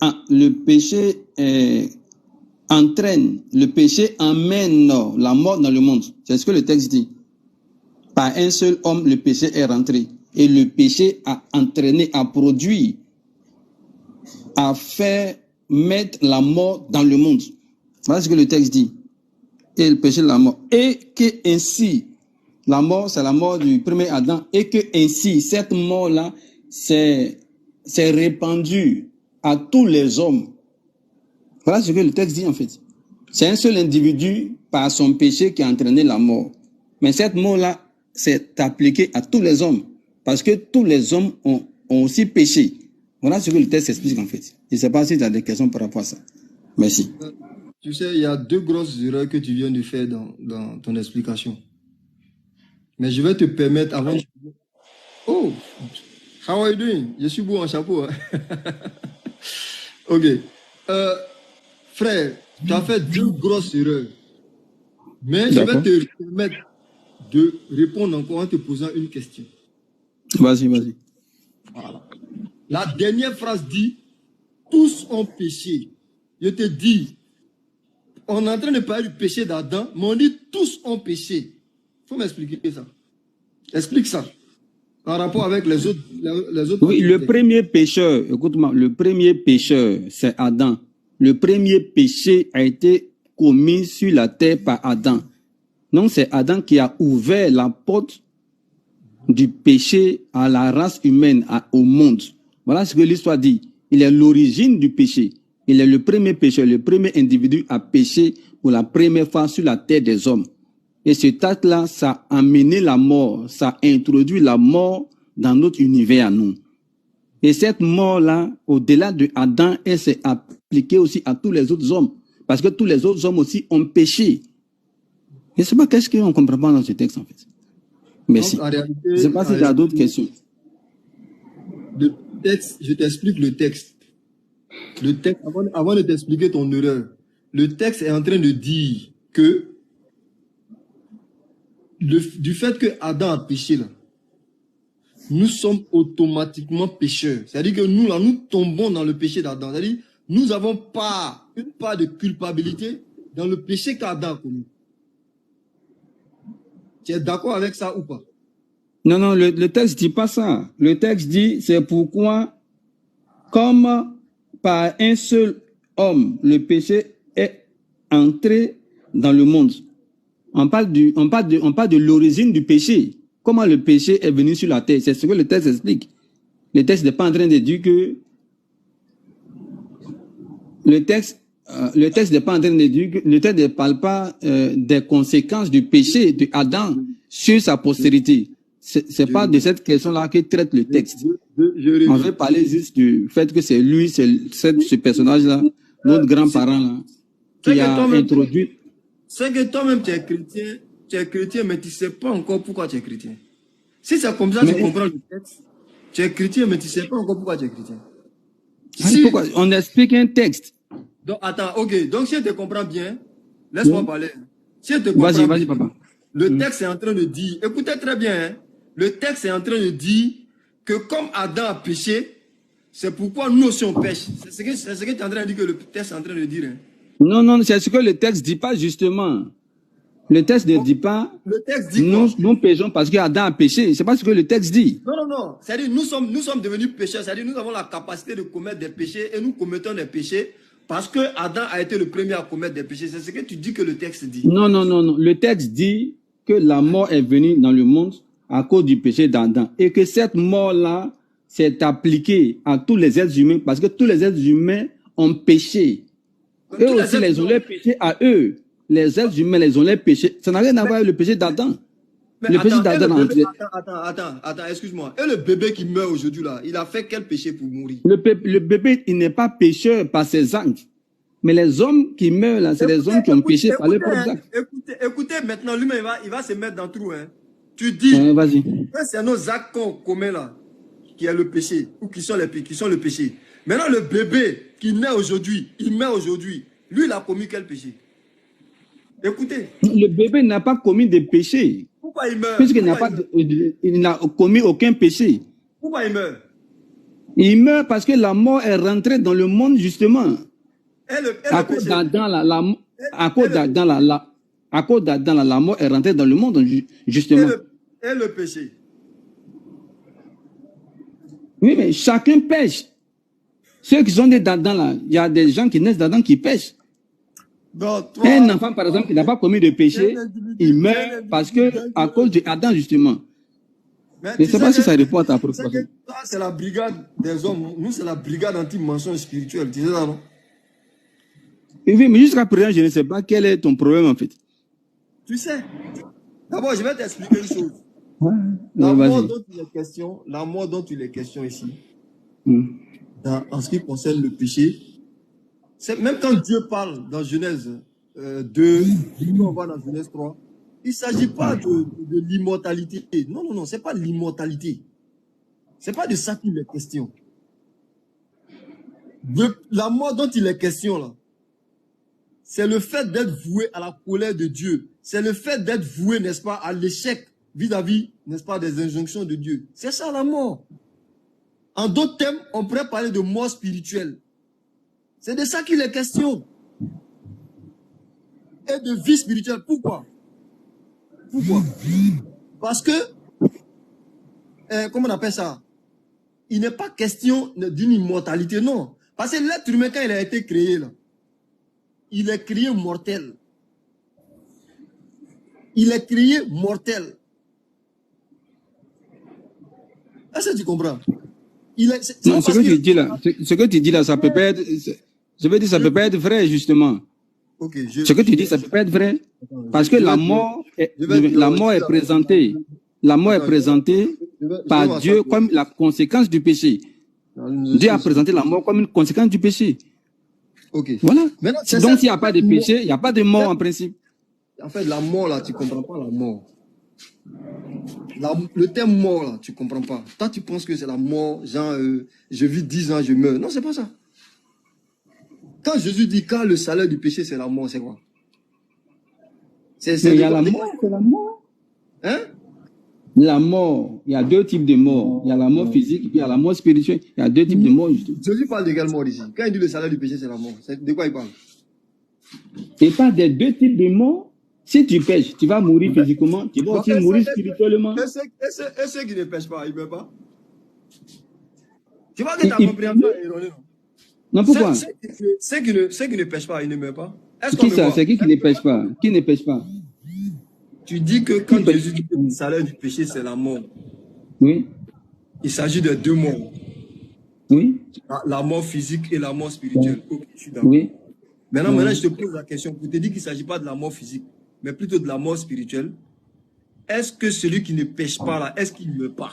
le péché entraîne, le péché emmène la mort dans le monde. C'est ce que le texte dit. Par un seul homme, le péché est rentré. Et le péché a entraîné, a produit, a fait mettre la mort dans le monde. Voilà ce que le texte dit. Et le péché, la mort. Et que ainsi, la mort, c'est la mort du premier Adam. Et que ainsi, cette mort-là, s'est répandue à tous les hommes. Voilà ce que le texte dit en fait. C'est un seul individu par son péché qui a entraîné la mort. Mais cette mort-là s'est appliquée à tous les hommes. Parce que tous les hommes ont aussi péché. Voilà ce que le texte explique en fait. Je ne sais pas si tu as des questions par rapport à ça. Merci. Tu sais, il y a deux grosses erreurs que tu viens de faire dans ton explication. Mais je vais te permettre avant... Oh, how are you doing? Je suis beau en chapeau. Hein? Ok. Frère, tu as fait deux grosses erreurs. Mais je vais te permettre de répondre encore en te posant une question. Vas-y, vas-y. Voilà. La dernière phrase dit, tous ont péché. Je te dis, on est en train de parler du péché d'Adam, mais on dit tous ont péché. Il faut m'expliquer ça. Explique ça. En rapport avec les autres. Oui, le premier pécheur, écoute-moi, le premier pécheur, c'est Adam. Le premier péché a été commis sur la terre par Adam. Donc, c'est Adam qui a ouvert la porte du péché à la race humaine, au monde. Voilà ce que l'histoire dit. Il est l'origine du péché. Il est le premier pécheur, le premier individu à pécher pour la première fois sur la terre des hommes. Et cet acte-là, ça a amené la mort, ça a introduit la mort dans notre univers à nous. Et cette mort-là, au-delà de Adam, elle s'est appliquée aussi à tous les autres hommes. Parce que tous les autres hommes aussi ont péché. Et c'est pas qu'est-ce qu'on ne comprend pas dans ce texte, en fait. Merci. Donc, réalité, je ne sais pas si tu as d'autres questions. Le texte, je t'explique le texte. Le texte, avant de t'expliquer ton erreur, le texte est en train de dire que du fait que Adam a péché, là, nous sommes automatiquement pécheurs. C'est-à-dire que nous, là, nous tombons dans le péché d'Adam. C'est-à-dire nous avons une part de culpabilité dans le péché qu'Adam a commis. Tu es d'accord avec ça ou pas? Non, non, le texte ne dit pas ça. Le texte dit, c'est pourquoi, comme par un seul homme, le péché est entré dans le monde. On parle de l'origine du péché. Comment le péché est venu sur la terre. C'est ce que le texte explique. Le texte n'est pas en train de dire que... Le texte n'est pas en train de dire que... Le texte ne parle pas des conséquences du péché d'Adam sur sa postérité. C'est pas de cette question-là que traite le texte. On veut parler juste du fait que c'est lui, ce personnage-là, notre grand-parent là, qui a introduit... C'est que toi-même tu es chrétien, mais tu ne sais pas encore pourquoi tu es chrétien. Si c'est comme ça, tu comprends le texte. Tu es chrétien, mais tu ne sais pas encore pourquoi tu es chrétien. Pourquoi? On explique un texte. Donc, attends, ok. Donc, si je te comprends bien, laisse-moi parler. Si je te comprends bien, vas-y, papa. Le texte est en train de dire, écoutez très bien, hein, le texte est en train de dire que comme Adam a péché, c'est pourquoi nous aussi on pêche. C'est ce que tu es en train de dire que le texte est en train de dire. Hein. Non, non, c'est ce que le texte ne dit pas justement. Le texte ne dit pas, le texte dit nous péchons parce qu'Adam a péché. C'est pas ce que le texte dit. Non, non, non. C'est-à-dire nous sommes devenus pécheurs. C'est-à-dire nous avons la capacité de commettre des péchés et nous commettons des péchés parce que Adam a été le premier à commettre des péchés. C'est ce que tu dis que le texte dit. Non, non, non, non. Le texte dit que la mort est venue dans le monde à cause du péché d'Adam et que cette mort-là s'est appliquée à tous les êtres humains parce que tous les êtres humains ont péché. Eux aussi, les ont les péchés à eux. Les êtres humains, les ont les péchés. Ça n'a rien à voir avec le péché d'Adam. Le péché d'Adam. Attends, excuse-moi. Et le bébé qui meurt aujourd'hui, là, il a fait quel péché pour mourir? Le bébé, il n'est pas pécheur par ses actes. Mais les hommes qui meurent, là, c'est les hommes qui ont péché par leurs propres actes. Écoutez, maintenant, lui-même, il va se mettre dans le trou. Hein. Tu dis que c'est nos actes qu'on commet là, qui est le péché, ou qui sont le péché. Maintenant, le bébé qui naît aujourd'hui, il meurt aujourd'hui. Lui, il a commis quel péché? Écoutez. Le bébé n'a pas commis de péché. Pourquoi il meurt? Puisqu'il n'a commis aucun péché. Pourquoi il meurt? Il meurt parce que la mort est rentrée dans le monde, justement. À cause d'Adam, la mort est rentrée dans le monde, justement. Et le péché. Oui, mais chacun pêche. Ceux qui sont nés d'Adam, là, il y a des gens qui naissent d'Adam qui pêchent. Un enfant, par exemple, qui n'a pas commis de péché, il meurt parce que, à cause d'Adam, justement. Je ne sais pas si ça répond à ta proposition. C'est la brigade des hommes. Nous, c'est la brigade anti-mensonge spirituel. Tu sais ça, non? Oui, mais jusqu'à présent, je ne sais pas quel est ton problème, en fait. Tu sais. D'abord, je vais t'expliquer une chose. La mort dont il est question ici, en ce qui concerne le péché, même quand Dieu parle dans Genèse 2, on va dans Genèse 3, il ne s'agit pas de l'immortalité. Non, non, non, ce n'est pas l'immortalité. Ce n'est pas de ça qu'il est question. La mort dont il est question, là, c'est le fait d'être voué à la colère de Dieu. C'est le fait d'être voué, n'est-ce pas, à l'échec vis-à-vis, n'est-ce pas, des injonctions de Dieu. C'est ça la mort. En d'autres termes, on pourrait parler de mort spirituelle. C'est de ça qu'il est question. Et de vie spirituelle. Pourquoi? Pourquoi? Parce que, comment on appelle ça? Il n'est pas question d'une immortalité, non. Parce que l'être humain, quand il a été créé, là, il est créé mortel. Il est créé mortel. Est-ce que tu comprends? Non, ce que tu dis là, ça peut pas être, je veux dire, ça peut pas être vrai, justement. Okay, ce que tu dis, ça peut pas être vrai. Parce que la mort est présentée. La mort est présentée par Dieu comme la conséquence du péché. Dieu a présenté la mort comme une conséquence du péché. Okay. Voilà. Donc, s'il n'y a pas de péché, il n'y a pas de mort en principe. En fait, la mort, là, tu ne comprends pas la mort. Le terme mort, là, tu ne comprends pas. Toi, tu penses que c'est la mort, genre, je vis 10 ans, je meurs. Non, c'est pas ça. Quand Jésus dit, quand le salaire du péché, c'est la mort, c'est quoi? Il y a la mort, c'est la mort. Hein? La mort, il y a deux types de mort. Il y a la mort physique et puis il y a la mort spirituelle. Il y a deux types de mort. Jésus parle de quelle mort ici? Quand il dit le salaire du péché, c'est la mort. De quoi il parle? Il parle des deux types de mort. Si tu pêches, tu vas mourir physiquement, tu vas aussi mourir spirituellement. Et ceux qui ne pêchent pas, ils ne meurent pas? Tu vois que ta compréhension est erronée, non? Non, pourquoi? Ceux qui ne pêchent pas, ils ne meurent pas. Qui ça? C'est qui ne pêche pas? Qui ne pêche pas? Tu dis que quand Jésus dit que le salaire du péché, c'est la mort. Oui. Il s'agit de deux morts. Oui. La mort physique et la mort spirituelle. Oui. Okay, je suis d'accord. Oui. Maintenant, je te pose la question. Pour te dire qu'il ne s'agit pas de la mort physique, mais plutôt de la mort spirituelle. Est-ce que celui qui ne pêche pas là, est-ce qu'il ne meurt pas?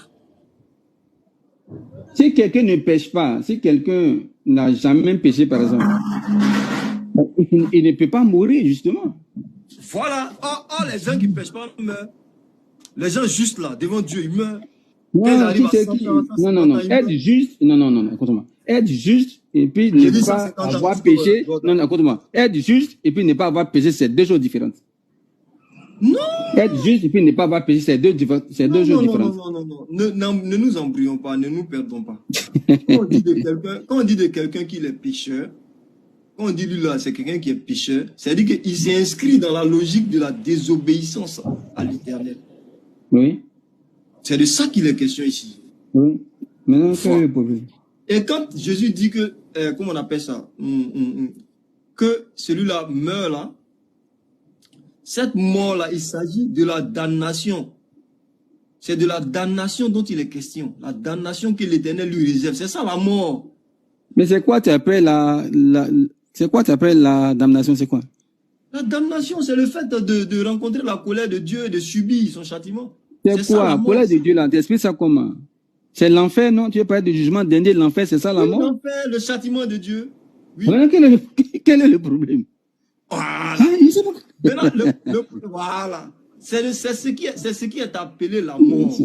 Si quelqu'un ne pêche pas, si quelqu'un n'a jamais péché, par exemple, il ne peut pas mourir, justement. Voilà. Les gens qui ne pêchent pas meurent. Les gens juste là, devant Dieu, ils meurent. Non, être juste, non, écoute-moi. Être juste et puis ne pas avoir péché, non, écoute-moi. Être juste et puis ne pas avoir péché, c'est deux choses différentes. Non. Être juste et puis ne pas avoir péché, c'est deux choses différentes. Non. Ne nous embrouillons pas, ne nous perdons pas. Quand on dit de quelqu'un qu'il est pécheur, quand on dit lui là, c'est quelqu'un qui est pécheur, c'est-à-dire qu'il s'est inscrit dans la logique de la désobéissance à l'Éternel. Oui. C'est de ça qu'il est question ici. Oui. Maintenant, quel est le problème? Et quand Jésus dit que, comment on appelle ça, que celui-là meurt là, cette mort-là, il s'agit de la damnation. C'est de la damnation dont il est question. La damnation que l'Éternel lui réserve. C'est ça la mort. Mais c'est quoi tu appelles la damnation, c'est quoi? La damnation, c'est le fait de rencontrer la colère de Dieu et de subir son châtiment. C'est quoi la colère de Dieu là? T'expliques ça comment? C'est l'enfer, non? Tu veux parler du jugement dernier de l'enfer, c'est ça la mort? L'enfer, le châtiment de Dieu. Oui. Voilà, quel est le problème? Voilà. Maintenant, voilà. C'est ce qui est appelé la mort.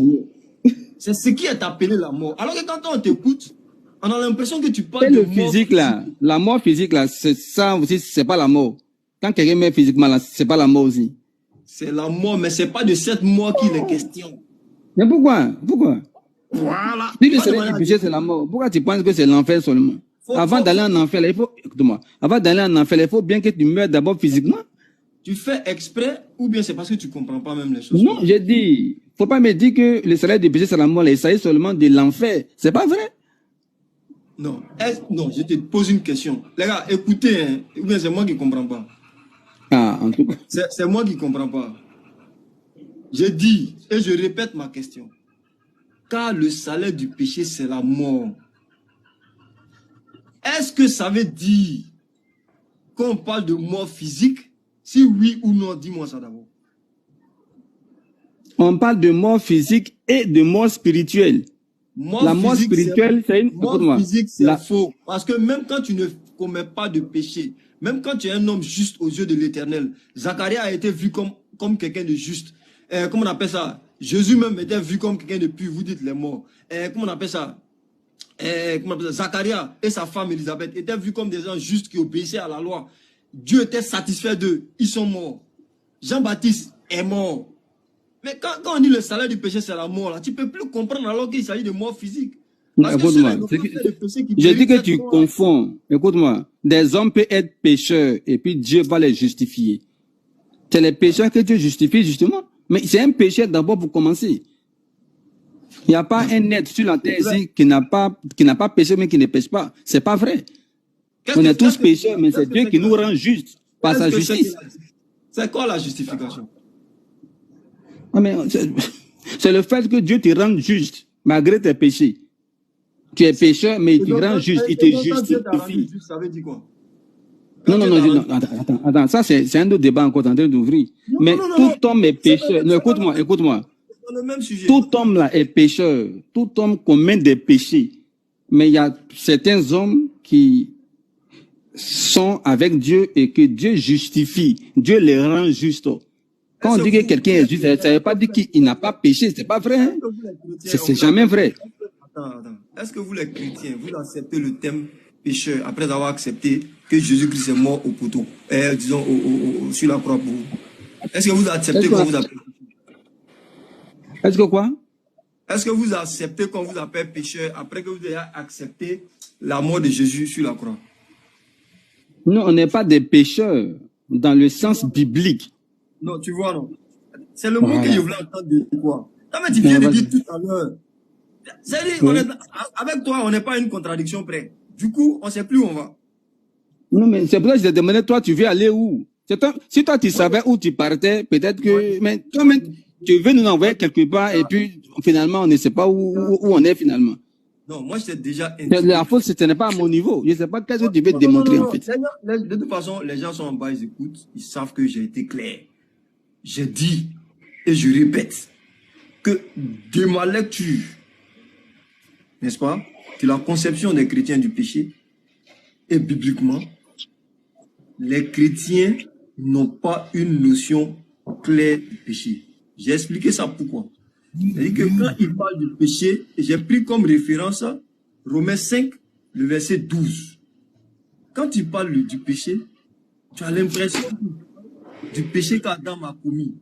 C'est ce qui est appelé la mort. Alors que quand on t'écoute, on a l'impression que tu parles de mort physique là. La mort physique là, c'est ça aussi, c'est pas la mort. Quand quelqu'un meurt physiquement là, c'est pas la mort aussi. C'est la mort, mais c'est pas de cette mort qu'il est question. Mais pourquoi? Voilà. Si le salaire du péché, c'est la mort, pourquoi tu penses que c'est l'enfer seulement? Avant d'aller en enfer, il faut, écoute-moi, avant d'aller en enfer, il faut bien que tu meurs d'abord physiquement. Tu fais exprès ou bien c'est parce que tu ne comprends pas même les choses? Non, j'ai dit, faut pas me dire que le salaire du péché, c'est la mort, il s'agit seulement de l'enfer. C'est pas vrai? Non, non, je te pose une question. Les gars, écoutez, hein, ou bien c'est moi qui ne comprends pas. Ah, en tout cas. C'est moi qui ne comprends pas. Je dis, et je répète ma question. Car le salaire du péché, c'est la mort. Est-ce que ça veut dire qu'on parle de mort physique? Si oui ou non, dis-moi ça d'abord. On parle de mort physique et de mort spirituelle. La mort spirituelle, c'est une... Mort physique, c'est faux. Parce que même quand tu ne commets pas de péché, même quand tu es un homme juste aux yeux de l'Éternel, Zacharie a été vu comme quelqu'un de juste. Comment on appelle ça? Jésus même était vu comme quelqu'un de pur. Vous dites les morts. Comment on appelle ça? Zacharie et sa femme Élisabeth étaient vus comme des gens justes qui obéissaient à la loi. Dieu était satisfait d'eux. Ils sont morts. Jean-Baptiste est mort. Mais quand on dit le salaire du péché, c'est la mort, là, tu ne peux plus comprendre alors qu'il s'agit de mort physique. Écoute-moi, je dis que tu confonds. Écoute-moi, des hommes peuvent être pécheurs et puis Dieu va les justifier. C'est les pécheurs que Dieu justifie justement. Mais c'est un péché d'abord pour commencer. Il n'y a pas un être sur la terre ici qui n'a pas péché mais qui ne pêche pas. C'est pas vrai. On est tous pécheurs, mais c'est Dieu qui nous rend justes par sa justice. C'est quoi la justification? C'est le fait que Dieu te rende juste malgré tes péchés. Tu es pécheur, mais il te rend juste, il te justifie. Ça veut dire quoi? Non, attends, ça c'est un autre débat encore en train d'ouvrir. Mais tout homme est pécheur. Non, écoute-moi. Tout homme là est pécheur. Tout homme commet des péchés. Mais il y a certains hommes qui sont avec Dieu et que Dieu justifie. Dieu les rend justes. Quand on dit que quelqu'un est juste, ça ne veut pas dire qu'il n'a pas péché. C'est pas vrai. Hein? C'est jamais vrai. Attends. Est-ce que vous les chrétiens, vous acceptez le thème pécheur après avoir accepté que Jésus-Christ est mort au couteau, disons sur la croix pour vous? Est-ce que vous acceptez qu'on vous appelle? Est-ce que quoi? Est-ce que vous acceptez qu'on vous appelle pécheur après que vous ayez accepté la mort de Jésus sur la croix? Non, on n'est pas des pécheurs dans le sens biblique. Non, tu vois, non. C'est le mot que je voulais entendre de quoi. Non, mais tu viens de dire tout à l'heure. Avec toi, on n'est pas à une contradiction près. Du coup, on ne sait plus où on va. Non, mais c'est pour ça que je te demandais, toi, tu veux aller où? Si toi, tu savais où tu partais, peut-être que... Mais toi-même, tu veux nous envoyer quelque part et puis, finalement, on ne sait pas où on est finalement. Non, moi, je t'ai déjà... La faute, ce n'est pas à mon niveau. Je ne sais pas qu'est-ce que tu veux démontrer, en fait. De toute façon, les gens sont en bas, ils écoutent. Ils savent que j'ai été clair. J'ai dit, et je répète, que de ma lecture, n'est-ce pas, de la conception des chrétiens du péché, et bibliquement, les chrétiens n'ont pas une notion claire du péché. J'ai expliqué ça pourquoi. C'est-à-dire que quand il parle du péché, j'ai pris comme référence Romains 5, le verset 12. Quand il parle du péché, tu as l'impression du péché qu'Adam a commis.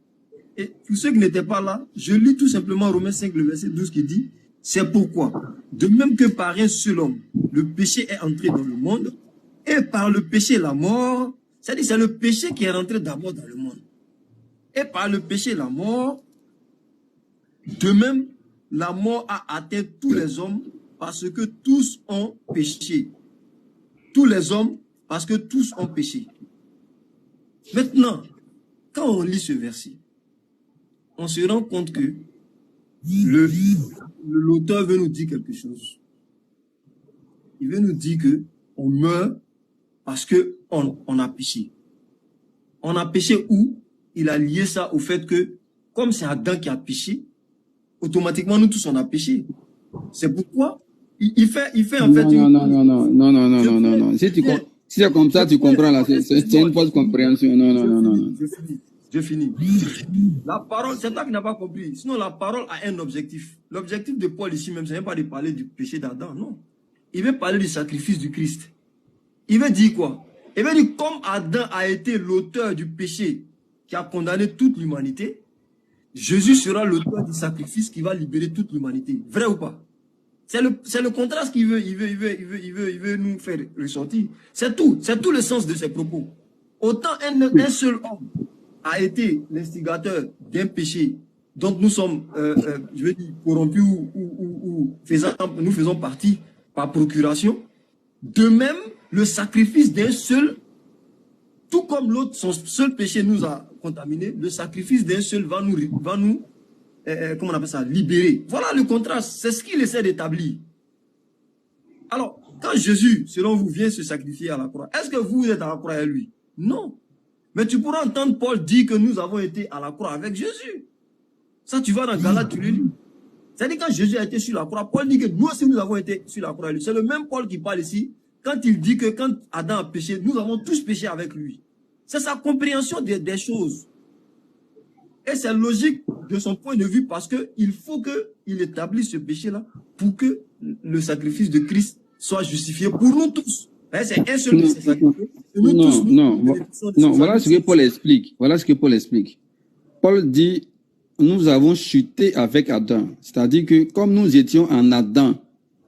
Et pour ceux qui n'étaient pas là, je lis tout simplement Romains 5, le verset 12 qui dit, c'est pourquoi, de même que par un seul homme, le péché est entré dans le monde, et par le péché, la mort, c'est-à-dire c'est le péché qui est rentré d'abord dans le monde. Et par le péché, la mort, de même, la mort a atteint tous les hommes parce que tous ont péché. Tous les hommes parce que tous ont péché. Maintenant, quand on lit ce verset, on se rend compte que l'auteur veut nous dire quelque chose. Il veut nous dire que on meurt parce qu'on a péché. On a péché où? Il a lié ça au fait que, comme c'est Adam qui a péché, automatiquement, nous tous, on a péché. C'est pourquoi il fait en fait... Non. Si c'est comme ça, tu comprends là. C'est une fausse compréhension. Non. Je finis. La parole, c'est toi qui n'as pas compris. Sinon, la parole a un objectif. L'objectif de Paul ici même, ce n'est pas de parler du péché d'Adam, non. Il veut parler du sacrifice du Christ. Il veut dire quoi? Il veut dire comme Adam a été l'auteur du péché qui a condamné toute l'humanité, Jésus sera l'auteur du sacrifice qui va libérer toute l'humanité. Vrai ou pas? C'est le contraste qu'il veut nous faire ressortir. C'est tout le sens de ses propos. Autant un seul homme a été l'instigateur d'un péché dont nous sommes, je veux dire, corrompus ou nous faisons partie par procuration. De même, le sacrifice d'un seul, tout comme l'autre, son seul péché nous a contaminés, le sacrifice d'un seul va nous comment on appelle ça, libérer. Voilà le contraste, c'est ce qu'il essaie d'établir. Alors, quand Jésus, selon vous, vient se sacrifier à la croix, est-ce que vous êtes à la croix avec lui? Non. Mais tu pourras entendre Paul dire que nous avons été à la croix avec Jésus. Ça, tu vas dans Galates, tu le lis. C'est-à-dire quand Jésus a été sur la croix, Paul dit que nous aussi nous avons été sur la croix avec lui. C'est le même Paul qui parle ici, quand il dit que quand Adam a péché, nous avons tous péché avec lui. C'est sa compréhension des choses. Et c'est logique de son point de vue parce qu'il faut qu'il établisse ce péché-là pour que le sacrifice de Christ soit justifié pour nous tous. C'est un seul péché sacrifié. Non, voilà ce que Paul explique. Voilà ce que Paul explique. Paul dit, nous avons chuté avec Adam. C'est-à-dire que comme nous étions en Adam,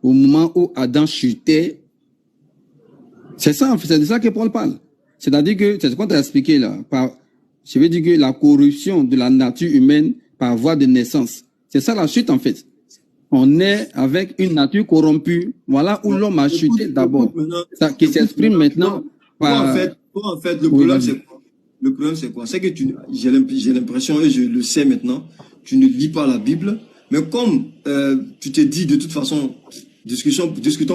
au moment où Adam chutait, c'est ça, en fait, c'est de ça que Paul parle. C'est-à-dire que, c'est ce qu'on t'a expliqué là, je veux dire que la corruption de la nature humaine par voie de naissance. C'est ça la chute en fait. On est avec une nature corrompue. Voilà où l'homme a chuté d'abord. Ça qui s'exprime maintenant. En fait, le problème c'est quoi? Le problème c'est quoi? C'est que j'ai l'impression, et je le sais maintenant, tu ne lis pas la Bible. Mais comme tu te dis de toute façon, discutons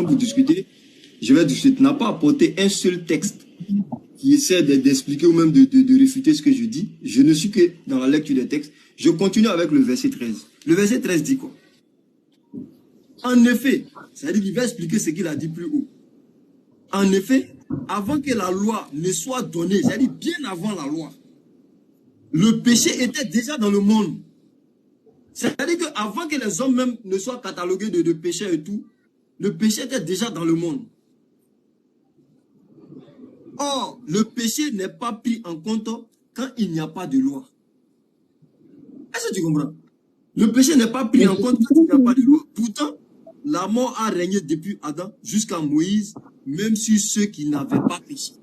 pour discuter, je vais discuter. Tu n'as pas apporté un seul texte qui essaie d'expliquer ou même de réfuter ce que je dis. Je ne suis que dans la lecture des textes. Je continue avec le verset 13. Le verset 13 dit quoi? En effet, c'est-à-dire qu'il va expliquer ce qu'il a dit plus haut. En effet, avant que la loi ne soit donnée, c'est-à-dire bien avant la loi, le péché était déjà dans le monde. C'est-à-dire qu'avant que les hommes même ne soient catalogués de pécheurs et tout, le péché était déjà dans le monde. Or, le péché n'est pas pris en compte quand il n'y a pas de loi. Est-ce que tu comprends? Le péché n'est pas pris en compte quand il n'y a pas de loi. Pourtant, la mort a régné depuis Adam jusqu'à Moïse, même sur ceux qui n'avaient pas péché.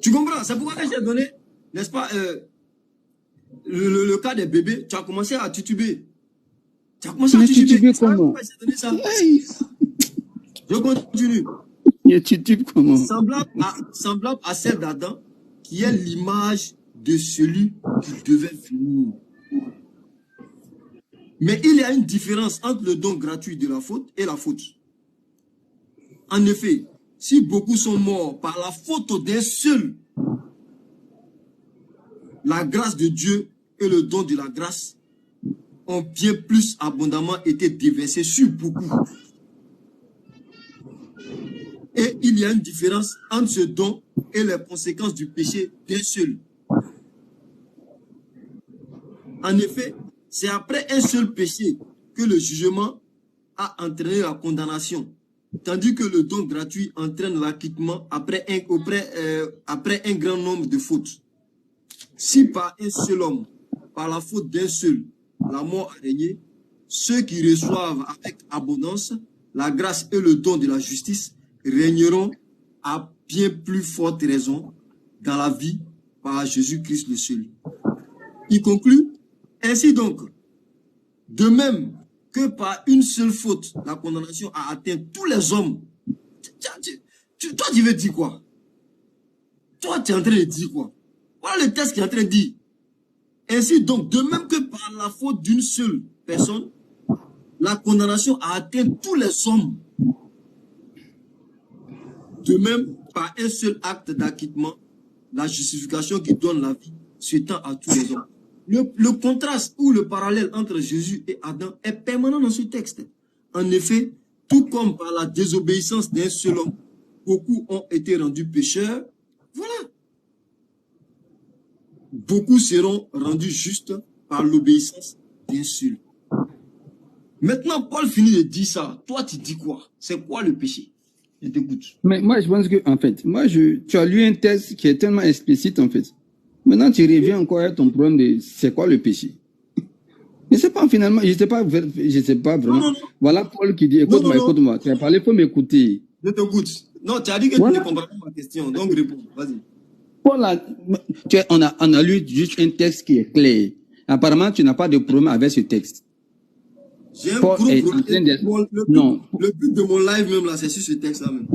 Tu comprends? C'est pourquoi j'ai donné, n'est-ce pas, le cas des bébés, tu as commencé à tituber. Tu as commencé à tituber. Comment? Je continue. Comment? Semblable à celle d'Adam, qui est l'image de celui qui devait venir. Mais il y a une différence entre le don gratuit de la faute et la faute. En effet, si beaucoup sont morts par la faute d'un seul, la grâce de Dieu et le don de la grâce ont bien plus abondamment été déversés sur beaucoup. Et il y a une différence entre ce don et les conséquences du péché d'un seul. En effet, c'est après un seul péché que le jugement a entraîné la condamnation, tandis que le don gratuit entraîne l'acquittement après un grand nombre de fautes. Si par un seul homme, par la faute d'un seul, la mort a régné, ceux qui reçoivent avec abondance la grâce et le don de la justice régneront à bien plus forte raison dans la vie par Jésus-Christ le seul. Il conclut, ainsi donc, de même que par une seule faute, la condamnation a atteint tous les hommes. Toi, tu veux dire quoi? Toi, tu es en train de dire quoi? Voilà le texte qui est en train de dire. Ainsi donc, de même que par la faute d'une seule personne, la condamnation a atteint tous les hommes. De même, par un seul acte d'acquittement, la justification qui donne la vie s'étend à tous les hommes. Le contraste ou le parallèle entre Jésus et Adam est permanent dans ce texte. En effet, tout comme par la désobéissance d'un seul homme, beaucoup ont été rendus pécheurs. Voilà. Beaucoup seront rendus justes par l'obéissance d'un seul. Maintenant, Paul finit de dire ça. Toi, tu dis quoi? C'est quoi le péché? Mais moi, je pense que, en fait, tu as lu un texte qui est tellement explicite, en fait. Maintenant, tu reviens encore à ton problème de c'est quoi le péché. Mais c'est pas finalement, je sais pas vraiment. Non. Voilà Paul qui dit, écoute-moi, tu as parlé, il faut m'écouter. Je t'écoute. Non, tu as dit que tu ne comprends pas ma question, donc réponds, vas-y. Paul on a lu juste un texte qui est clair. Apparemment, tu n'as pas de problème avec ce texte. J'ai un gros problème. Le but de mon live même là, c'est sur ce texte-là même.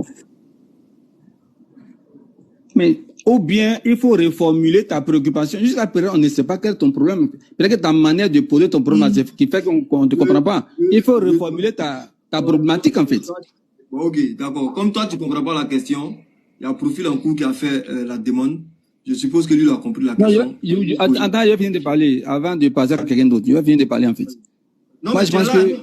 Mais ou bien il faut reformuler ta préoccupation. Jusqu'à présent, on ne sait pas quel est ton problème. Peut-être que ta manière de poser ton problème, c'est qui fait qu'on ne te comprend pas. Il faut reformuler ta problématique en fait. Bon, ok, d'accord. Comme toi, tu ne comprends pas la question, il y a un profil en cours qui a fait la demande. Je suppose que lui, il a compris la question. Attends, je viens de parler avant de passer à quelqu'un d'autre. Je viens de parler en fait. Non, moi, je pense que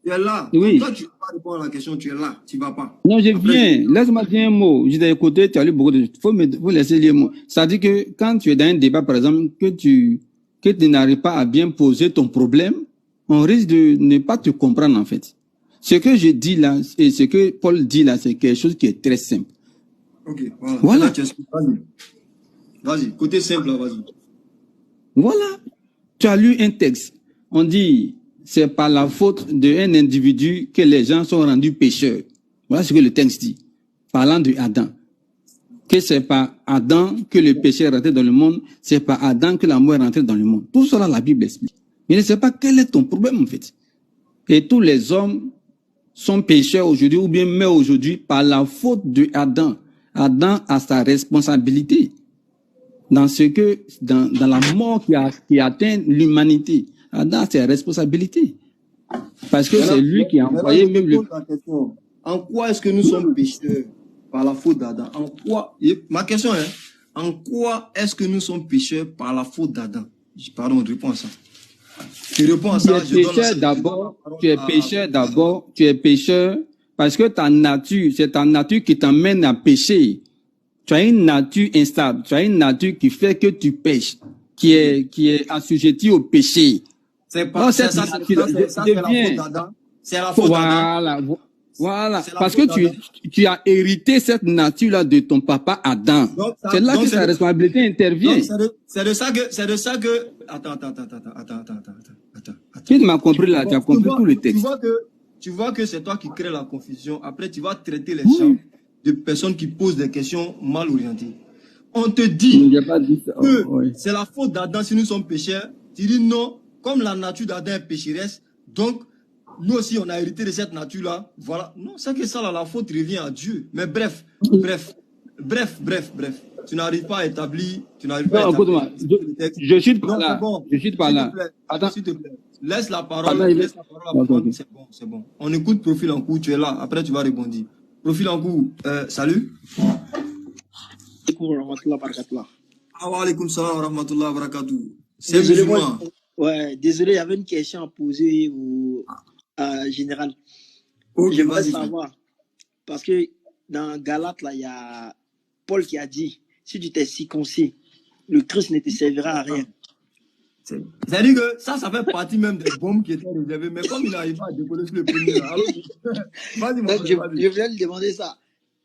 tu es là. Oui. Toi, tu ne vas pas répondre à la question, tu es là, tu ne vas pas. Non, je viens. Laisse-moi dire un mot. Je t'ai écouté, tu as lu beaucoup de choses. Il faut laisser lire un mot. Ça dit que quand tu es dans un débat, par exemple, que tu n'arrives pas à bien poser ton problème, on risque de ne pas te comprendre en fait. Ce que je dis là, et ce que Paul dit là, c'est quelque chose qui est très simple. Ok, voilà. Vas-y, côté simple, vas-y. Voilà. Tu as lu un texte. On dit, c'est par la faute d'un individu que les gens sont rendus pécheurs. Voilà ce que le texte dit. Parlant de Adam. Que c'est par Adam que le péché est rentré dans le monde, c'est par Adam que la mort est rentrée dans le monde. Tout cela, la Bible explique. Mais je ne sais pas quel est ton problème, en fait. Et tous les hommes sont pécheurs aujourd'hui, ou bien meurent aujourd'hui par la faute de Adam. Adam a sa responsabilité dans la mort qui atteint l'humanité. Adam a ses responsabilités. Parce que c'est lui qui a envoyé même le... En quoi est-ce que nous sommes pécheurs par la faute d'Adam? En quoi? Ma question est, en quoi est-ce que nous sommes pécheurs par la faute d'Adam? Pardon, je réponds à ça. Tu réponds à ça. Tu es pécheur parce que ta nature, c'est ta nature qui t'amène à pécher. Tu as une nature instable, tu as une nature qui fait que tu pêches, qui est assujettie au péché. C'est pas ça, c'est la faute d'Adam. C'est la faute d'Adam. Voilà, parce que tu as hérité cette nature-là de ton papa Adam. C'est là que sa responsabilité intervient. C'est de ça que... Attends. Tu m'as compris là, tu as compris tout le texte. Tu vois que c'est toi qui crée la confusion. Après, tu vas traiter les gens de personnes qui posent des questions mal orientées. On te dit que c'est la faute d'Adam si nous sommes pécheurs. Tu dis non, comme la nature d'Adam est pécheresse, donc nous aussi on a hérité de cette nature-là. Voilà. Non, c'est que ça, là, la faute revient à Dieu. Mais bref. Tu n'arrives pas à établir... Non, écoute-moi, je suis pas là. Je suis pas là. Attends. S'il te plaît. Laisse la parole. Okay. C'est bon. On écoute Profil en cours, tu es là. Après, tu vas répondre. Profil en cours, salut. Alaykoum salam wa rahmatullahi wa barakatuh. C'est musulman. Ouais, désolé, il y avait une question à poser au général. Okay, j'aimerais savoir, parce que dans Galates, là, il y a Paul qui a dit, si tu t'es circoncis, le Christ ne te servira à rien. C'est-à-dire que ça fait partie même des bombes qui étaient réservées, mais comme il n'arrive pas à décoller sur le premier, vas-y. Je voulais lui demander ça.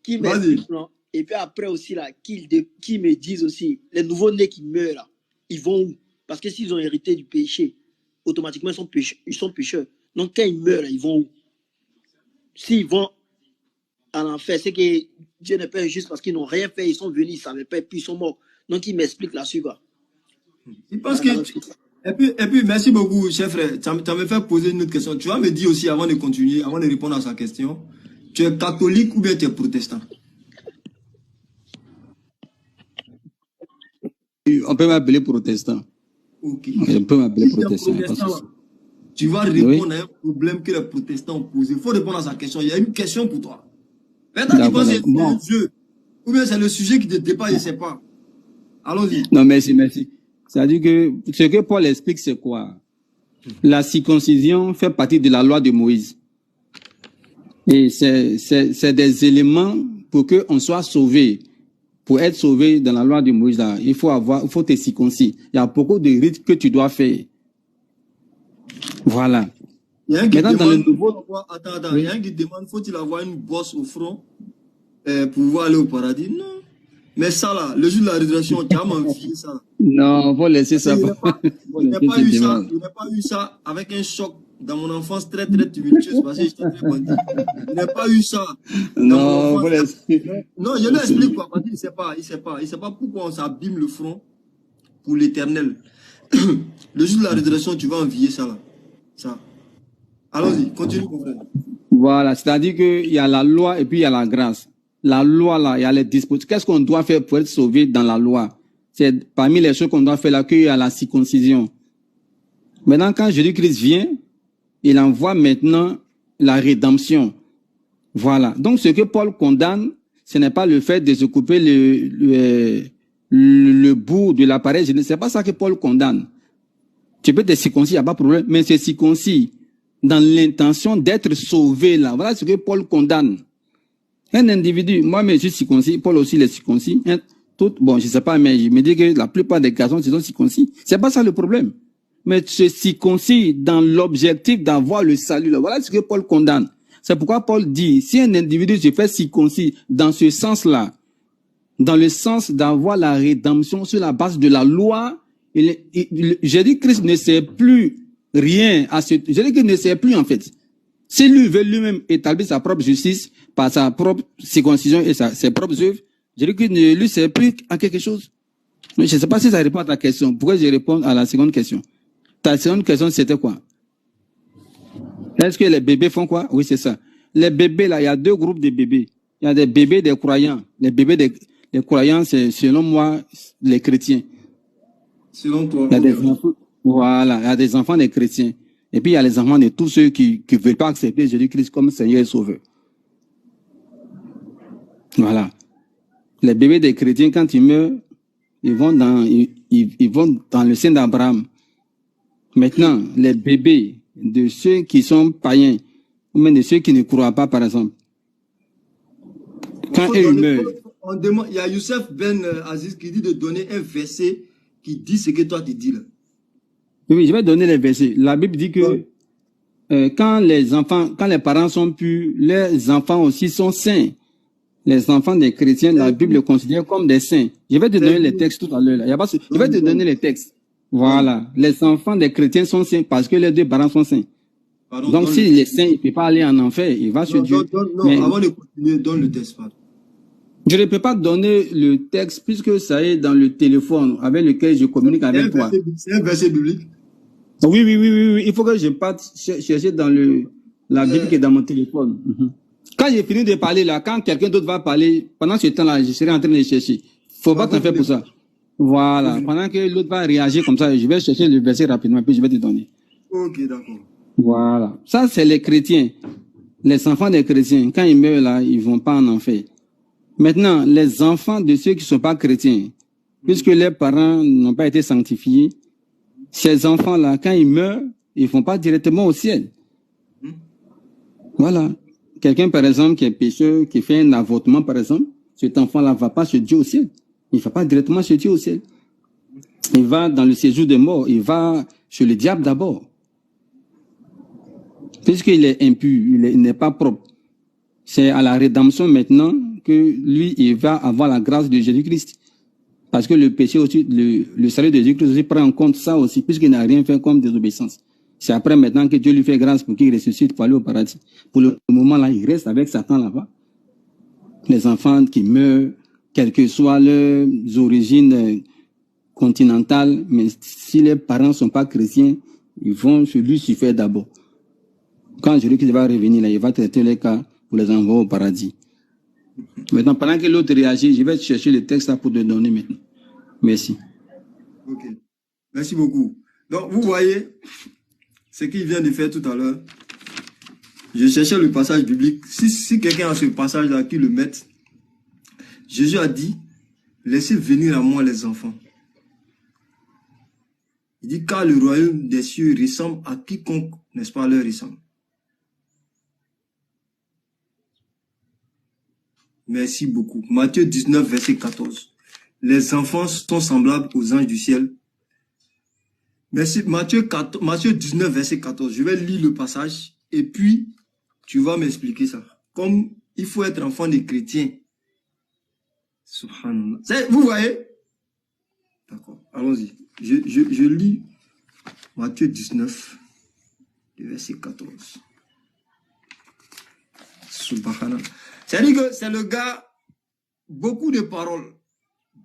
Qui m'explique, et puis après aussi, là, qui me disent aussi, les nouveaux-nés qui meurent, là, ils vont où? Parce que s'ils ont hérité du péché, automatiquement, ils sont pécheurs. Donc, quand ils meurent, là, ils vont où? S'ils vont en enfer, c'est que Dieu n'est pas injuste parce qu'ils n'ont rien fait, ils sont venus, ils ne savaient pas, et puis ils sont morts. Donc, il m'explique là-dessus, quoi. Je pense que... Et puis, merci beaucoup, cher frère. Tu m'as fait poser une autre question. Tu vas me dire aussi, avant de continuer, avant de répondre à sa question, tu es catholique ou bien tu es protestant? On peut m'appeler protestant. Ok. On peut m'appeler protestant. Tu vas répondre à un problème que les protestants ont posé. Il faut répondre à sa question. Il y a une question pour toi. Maintenant, tu penses que c'est le jeu. Ou bien c'est le sujet qui te dépasse, je ne sais pas. Allons-y. Non, merci. C'est-à-dire que ce que Paul explique, c'est quoi? La circoncision fait partie de la loi de Moïse. Et c'est des éléments pour qu'on soit sauvé. Pour être sauvé dans la loi de Moïse, là, il faut te circoncis. Il y a beaucoup de rites que tu dois faire. Voilà. Il y a un qui demande, faut-il avoir une bosse au front pour pouvoir aller au paradis? Non. Mais ça là, le jour de la résurrection, tu as m'envié ça. Non, faut laisser ça. Je n'ai pas eu ça avec un choc dans mon enfance très tumultueuse parce que j'étais très bandit. Je n'ai pas eu ça. Non, faut laisser. Non, je lui explique quoi, parce qu'il ne sait pas pourquoi on s'abîme le front pour l'éternel. Le jour de la résurrection, tu vas envier ça là. Ça. Allons-y, continue mon frère. Voilà, c'est-à-dire qu'il y a la loi et puis il y a la grâce. La loi, là, il y a les dispositions. Qu'est-ce qu'on doit faire pour être sauvé dans la loi? C'est parmi les choses qu'on doit faire là qu'il y a la circoncision. Maintenant, quand Jésus-Christ vient, il envoie maintenant la rédemption. Voilà. Donc, ce que Paul condamne, ce n'est pas le fait de se couper le bout de l'appareil. Ce n'est pas ça que Paul condamne. Tu peux te circoncire, il n'y a pas de problème, mais c'est circoncis dans l'intention d'être sauvé là. Voilà ce que Paul condamne. Un individu, moi-même je suis circoncis, Paul aussi il est circoncis. Bon, je ne sais pas, mais je me dis que la plupart des garçons ils sont circoncis. C'est pas ça le problème. Mais se circoncis dans l'objectif d'avoir le salut là. Voilà ce que Paul condamne. C'est pourquoi Paul dit, si un individu se fait circoncis dans ce sens-là, dans le sens d'avoir la rédemption sur la base de la loi, Jésus-Christ ne sait plus rien à ce. Jésus-Christ ne sait plus en fait. Si lui veut lui-même établir sa propre justice par sa propre circoncision et ses propres œuvres, Jésus-Christ ne lui sert plus à quelque chose. Mais je ne sais pas si ça répond à ta question. Pourquoi je réponds à la seconde question? Ta seconde question, c'était quoi? Est-ce que les bébés font quoi? Oui, c'est ça. Les bébés, là, il y a deux groupes de bébés. Il y a des bébés des croyants. Les bébés des croyants, c'est selon moi, les chrétiens. Selon toi. Il y a des enfants, voilà, il y a des enfants des chrétiens. Et puis il y a les enfants de tous ceux qui ne veulent pas accepter Jésus-Christ comme Seigneur et Sauveur. Voilà. Les bébés des chrétiens, quand ils meurent, ils vont dans le sein d'Abraham. Maintenant, les bébés de ceux qui sont païens, ou même de ceux qui ne croient pas, par exemple, quand ils meurent. Il y a Youssef Ben Aziz qui dit de donner un verset qui dit ce que toi tu dis là. Oui, je vais donner les versets. La Bible dit que quand les parents sont purs, les enfants aussi sont saints. Les enfants des chrétiens, la Bible les considère comme des saints. Je vais te donner les textes tout à l'heure. Je vais te donner les textes. Voilà. Les enfants des chrétiens sont saints parce que les deux parents sont saints. Donc, s'il est saint, il ne peut pas aller en enfer. Il va sur Dieu. Non, avant de continuer, donne le texte. Je ne peux pas donner le texte puisque ça est dans le téléphone avec lequel je communique avec toi. C'est un verset biblique. Oui. Il faut que je parte chercher dans la Bible qui est dans mon téléphone. Quand j'ai fini de parler là, quand quelqu'un d'autre va parler, pendant ce temps-là, je serai en train de chercher. Faut pas t'en faire pour ça. Voilà. Pendant que l'autre va réagir comme ça, je vais chercher le verset rapidement, puis je vais te donner. Ok, d'accord. Voilà. Ça, c'est les chrétiens. Les enfants des chrétiens. Quand ils meurent là, ils vont pas en enfer. Maintenant, les enfants de ceux qui ne sont pas chrétiens, puisque leurs parents n'ont pas été sanctifiés, ces enfants-là, quand ils meurent, ils ne vont pas directement au ciel. Voilà. Quelqu'un, par exemple, qui est pécheur, qui fait un avortement, par exemple, cet enfant-là ne va pas se Dieu au ciel. Il ne va pas directement se Dieu au ciel. Il va dans le séjour des morts. Il va chez le diable d'abord. Puisqu'il est impur, il n'est pas propre. C'est à la rédemption maintenant que lui, il va avoir la grâce de Jésus-Christ. Parce que le péché aussi, le salut de Jésus-Christ aussi prend en compte ça aussi, puisqu'il n'a rien fait comme désobéissance. C'est après maintenant que Dieu lui fait grâce pour qu'il ressuscite pour aller au paradis. Pour le moment là, il reste avec Satan là-bas. Les enfants qui meurent, quelles que soient leurs origines continentales, mais si les parents ne sont pas chrétiens, ils vont chez Lucifer d'abord. Quand Jésus-Christ va revenir là, il va traiter les cas pour les envoyer au paradis. Maintenant, pendant que l'autre réagit, je vais chercher le texte là pour te donner maintenant. Merci. Ok. Merci beaucoup. Donc, vous voyez ce qu'il vient de faire tout à l'heure. Je cherchais le passage biblique. Si quelqu'un a ce passage-là, qu'il le mette. Jésus a dit, laissez venir à moi les enfants. Il dit, car le royaume des cieux ressemble à quiconque, n'est-ce pas, leur ressemble. Merci beaucoup. Matthieu 19, verset 14. Les enfants sont semblables aux anges du ciel. Merci. Matthieu 19, verset 14. Je vais lire le passage et puis tu vas m'expliquer ça. Comme il faut être enfant des chrétiens, Subhanallah. Vous voyez? D'accord, allons-y. Je lis Matthieu 19, le verset 14. Subhanallah. C'est-à-dire que c'est le gars, beaucoup de paroles.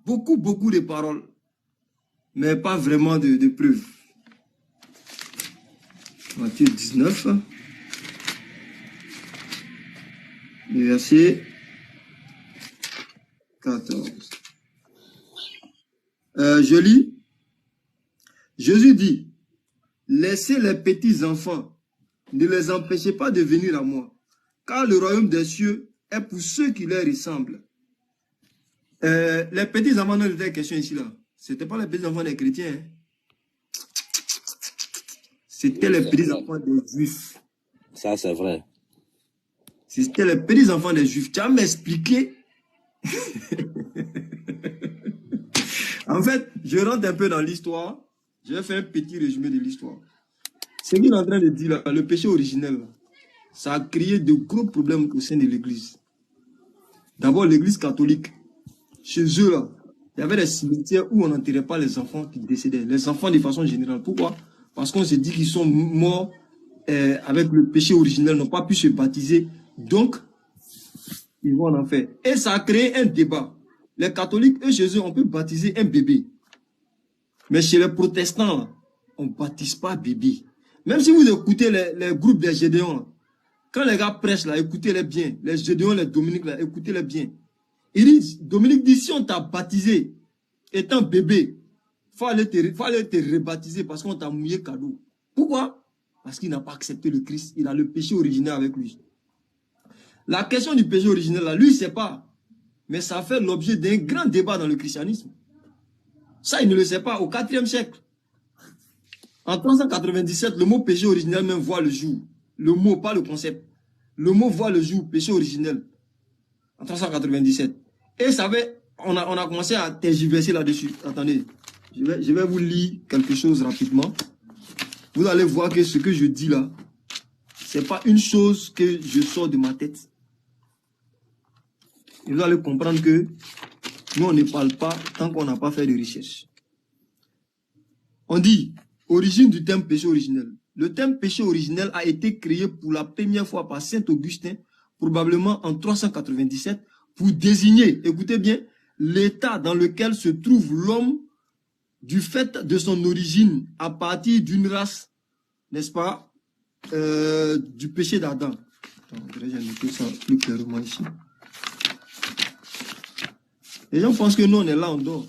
Beaucoup de paroles. Mais pas vraiment de preuves. Matthieu 19, le verset 14. Je lis. Jésus dit, laissez les petits enfants, ne les empêchez pas de venir à moi, car le royaume des cieux est pour ceux qui leur ressemblent. Les petits enfants, non, c'était question ici là. C'était pas les petits enfants des chrétiens. Hein. C'était les petits enfants des juifs. Ça, c'est vrai. C'était les petits enfants des juifs. Tu vas m'expliquer. En fait, je rentre un peu dans l'histoire. Je vais faire un petit résumé de l'histoire. Ce qu'il est en train de dire là, le péché originel, ça a créé de gros problèmes au sein de l'église. D'abord, l'église catholique. Chez eux, là, il y avait des cimetières où on n'enterrait pas les enfants qui décédaient. Les enfants de façon générale. Pourquoi? Parce qu'on se dit qu'ils sont morts avec le péché originel, n'ont pas pu se baptiser. Donc, ils vont en enfer. Et ça a créé un débat. Les catholiques, eux, chez eux, on peut baptiser un bébé. Mais chez les protestants, là, on ne baptise pas bébé. Même si vous écoutez les groupes des Gédéons, là, quand les gars prêchent, là, écoutez-les bien. Les Gédéons, les Dominiques, là, écoutez-les bien. Dominique dit, si on t'a baptisé étant bébé, il faut aller te rebaptiser parce qu'on t'a mouillé cadeau. Pourquoi? Parce qu'il n'a pas accepté le Christ. Il a le péché originel avec lui. La question du péché originel, là, lui, il ne sait pas. Mais ça fait l'objet d'un grand débat dans le christianisme. Ça, il ne le sait pas. Au IVe siècle, en 397, le mot péché originel même voit le jour. Le mot, pas le concept. Le mot voit le jour, péché originel. En 397. Et ça fait, on a commencé à tergiverser là-dessus. Attendez, je vais vous lire quelque chose rapidement. Vous allez voir que ce que je dis là, c'est pas une chose que je sors de ma tête. Et vous allez comprendre que nous, on ne parle pas tant qu'on n'a pas fait de recherche. On dit, origine du terme péché originel. Le terme péché originel a été créé pour la première fois par saint Augustin, probablement en 397, pour désigner, écoutez bien, l'état dans lequel se trouve l'homme du fait de son origine à partir d'une race, n'est-ce pas, du péché d'Adam. J'ai noté ça plus clairement ici. Les gens pensent que nous, on est là, on dort.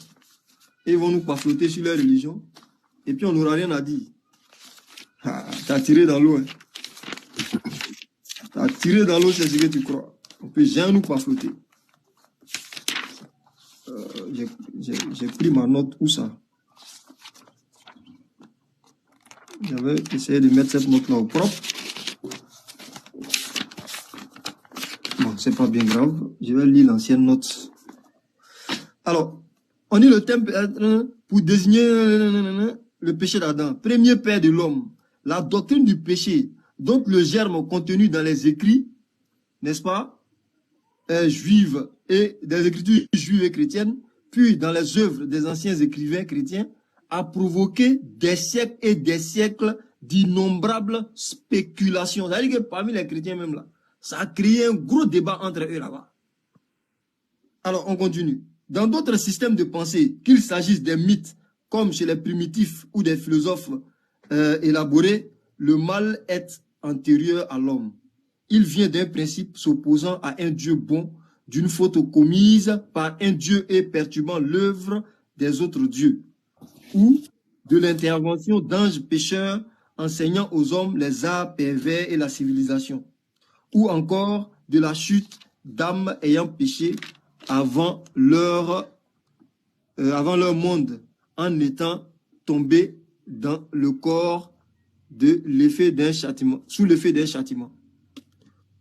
Et ils vont nous pafloter sur leur religion. Et puis, on n'aura rien à dire. Ah, t'as tiré dans l'eau. Hein. T'as tiré dans l'eau, c'est ce que tu crois. On ne peut jamais nous pafloter. J'ai pris ma note. Où ça? J'avais essayé de mettre cette note-là au propre. Bon, c'est pas bien grave. Je vais lire l'ancienne note. Alors, on dit le terme pour désigner le péché d'Adam. Premier père de l'homme. La doctrine du péché, donc le germe contenu dans les écrits, n'est-ce pas, juives et des écritures juives et chrétiennes, puis dans les œuvres des anciens écrivains chrétiens, a provoqué des siècles et des siècles d'innombrables spéculations. C'est-à-dire que parmi les chrétiens même là, ça a créé un gros débat entre eux là-bas. Alors, on continue. Dans d'autres systèmes de pensée, qu'il s'agisse des mythes, comme chez les primitifs ou des philosophes élaborés, le mal est antérieur à l'homme. Il vient d'un principe s'opposant à un Dieu bon, d'une faute commise par un Dieu et perturbant l'œuvre des autres dieux, ou de l'intervention d'anges pécheurs enseignant aux hommes les arts pervers et la civilisation, ou encore de la chute d'âmes ayant péché avant leur monde, en étant tombés dans le corps de l'effet d'un châtiment, sous l'effet d'un châtiment,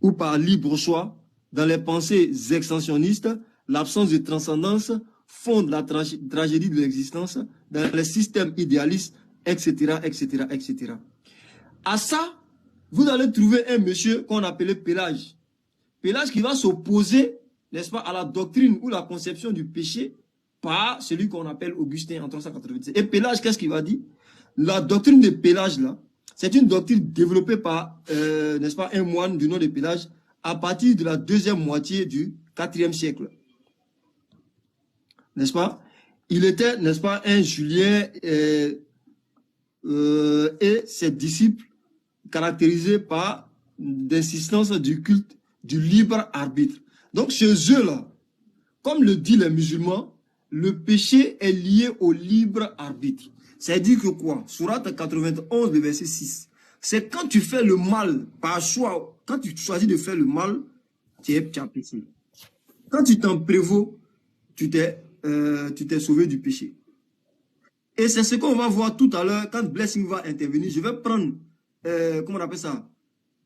ou par libre choix, dans les pensées extensionnistes, l'absence de transcendance fonde la tragédie de l'existence, dans les systèmes idéalistes, etc., etc., etc. À ça, vous allez trouver un monsieur qu'on appelait Pélage. Pélage qui va s'opposer n'est-ce pas, à la doctrine ou la conception du péché par celui qu'on appelle Augustin en 397. Et Pélage, qu'est-ce qu'il va dire? La doctrine de Pélage, là, c'est une doctrine développée par, n'est-ce pas, un moine du nom de Pélage à partir de la deuxième moitié du IVe siècle. N'est-ce pas? Il était, n'est-ce pas, un Julien et ses disciples caractérisés par l'insistance du culte du libre arbitre. Donc, chez eux, là, comme le disent les musulmans, le péché est lié au libre arbitre. C'est-à-dire que quoi? Sourate 91, le verset 6. C'est quand tu fais le mal par choix, quand tu choisis de faire le mal, tu as péché. Quand tu t'en prévaux, tu t'es sauvé du péché. Et c'est ce qu'on va voir tout à l'heure quand Blessing va intervenir. Je vais prendre, comment on appelle ça?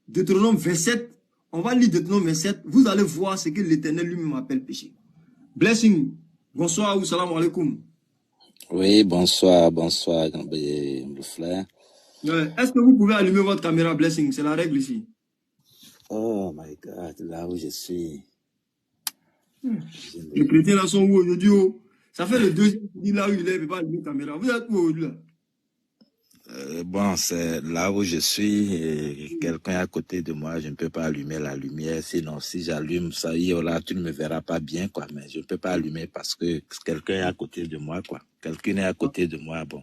Deutéronome 27. On va lire Deutéronome 27. Vous allez voir ce que l'Éternel lui-même appelle péché. Blessing, bonsoir ou salam alaikum. Oui, bonsoir, le frère. Est-ce que vous pouvez allumer votre caméra, Blessing? C'est la règle ici. Oh my God, là où je suis. Les chrétiens là sont où aujourd'hui? Ça fait le deuxième qui dit là où il est, il ne peut pas allumer la caméra. Vous êtes où aujourd'hui là? Bon, c'est là où je suis, et quelqu'un est à côté de moi, je ne peux pas allumer la lumière, sinon si j'allume ça, là, tu ne me verras pas bien, quoi, mais je ne peux pas allumer parce que quelqu'un est à côté de moi, quoi. Quelqu'un est à côté de moi, bon.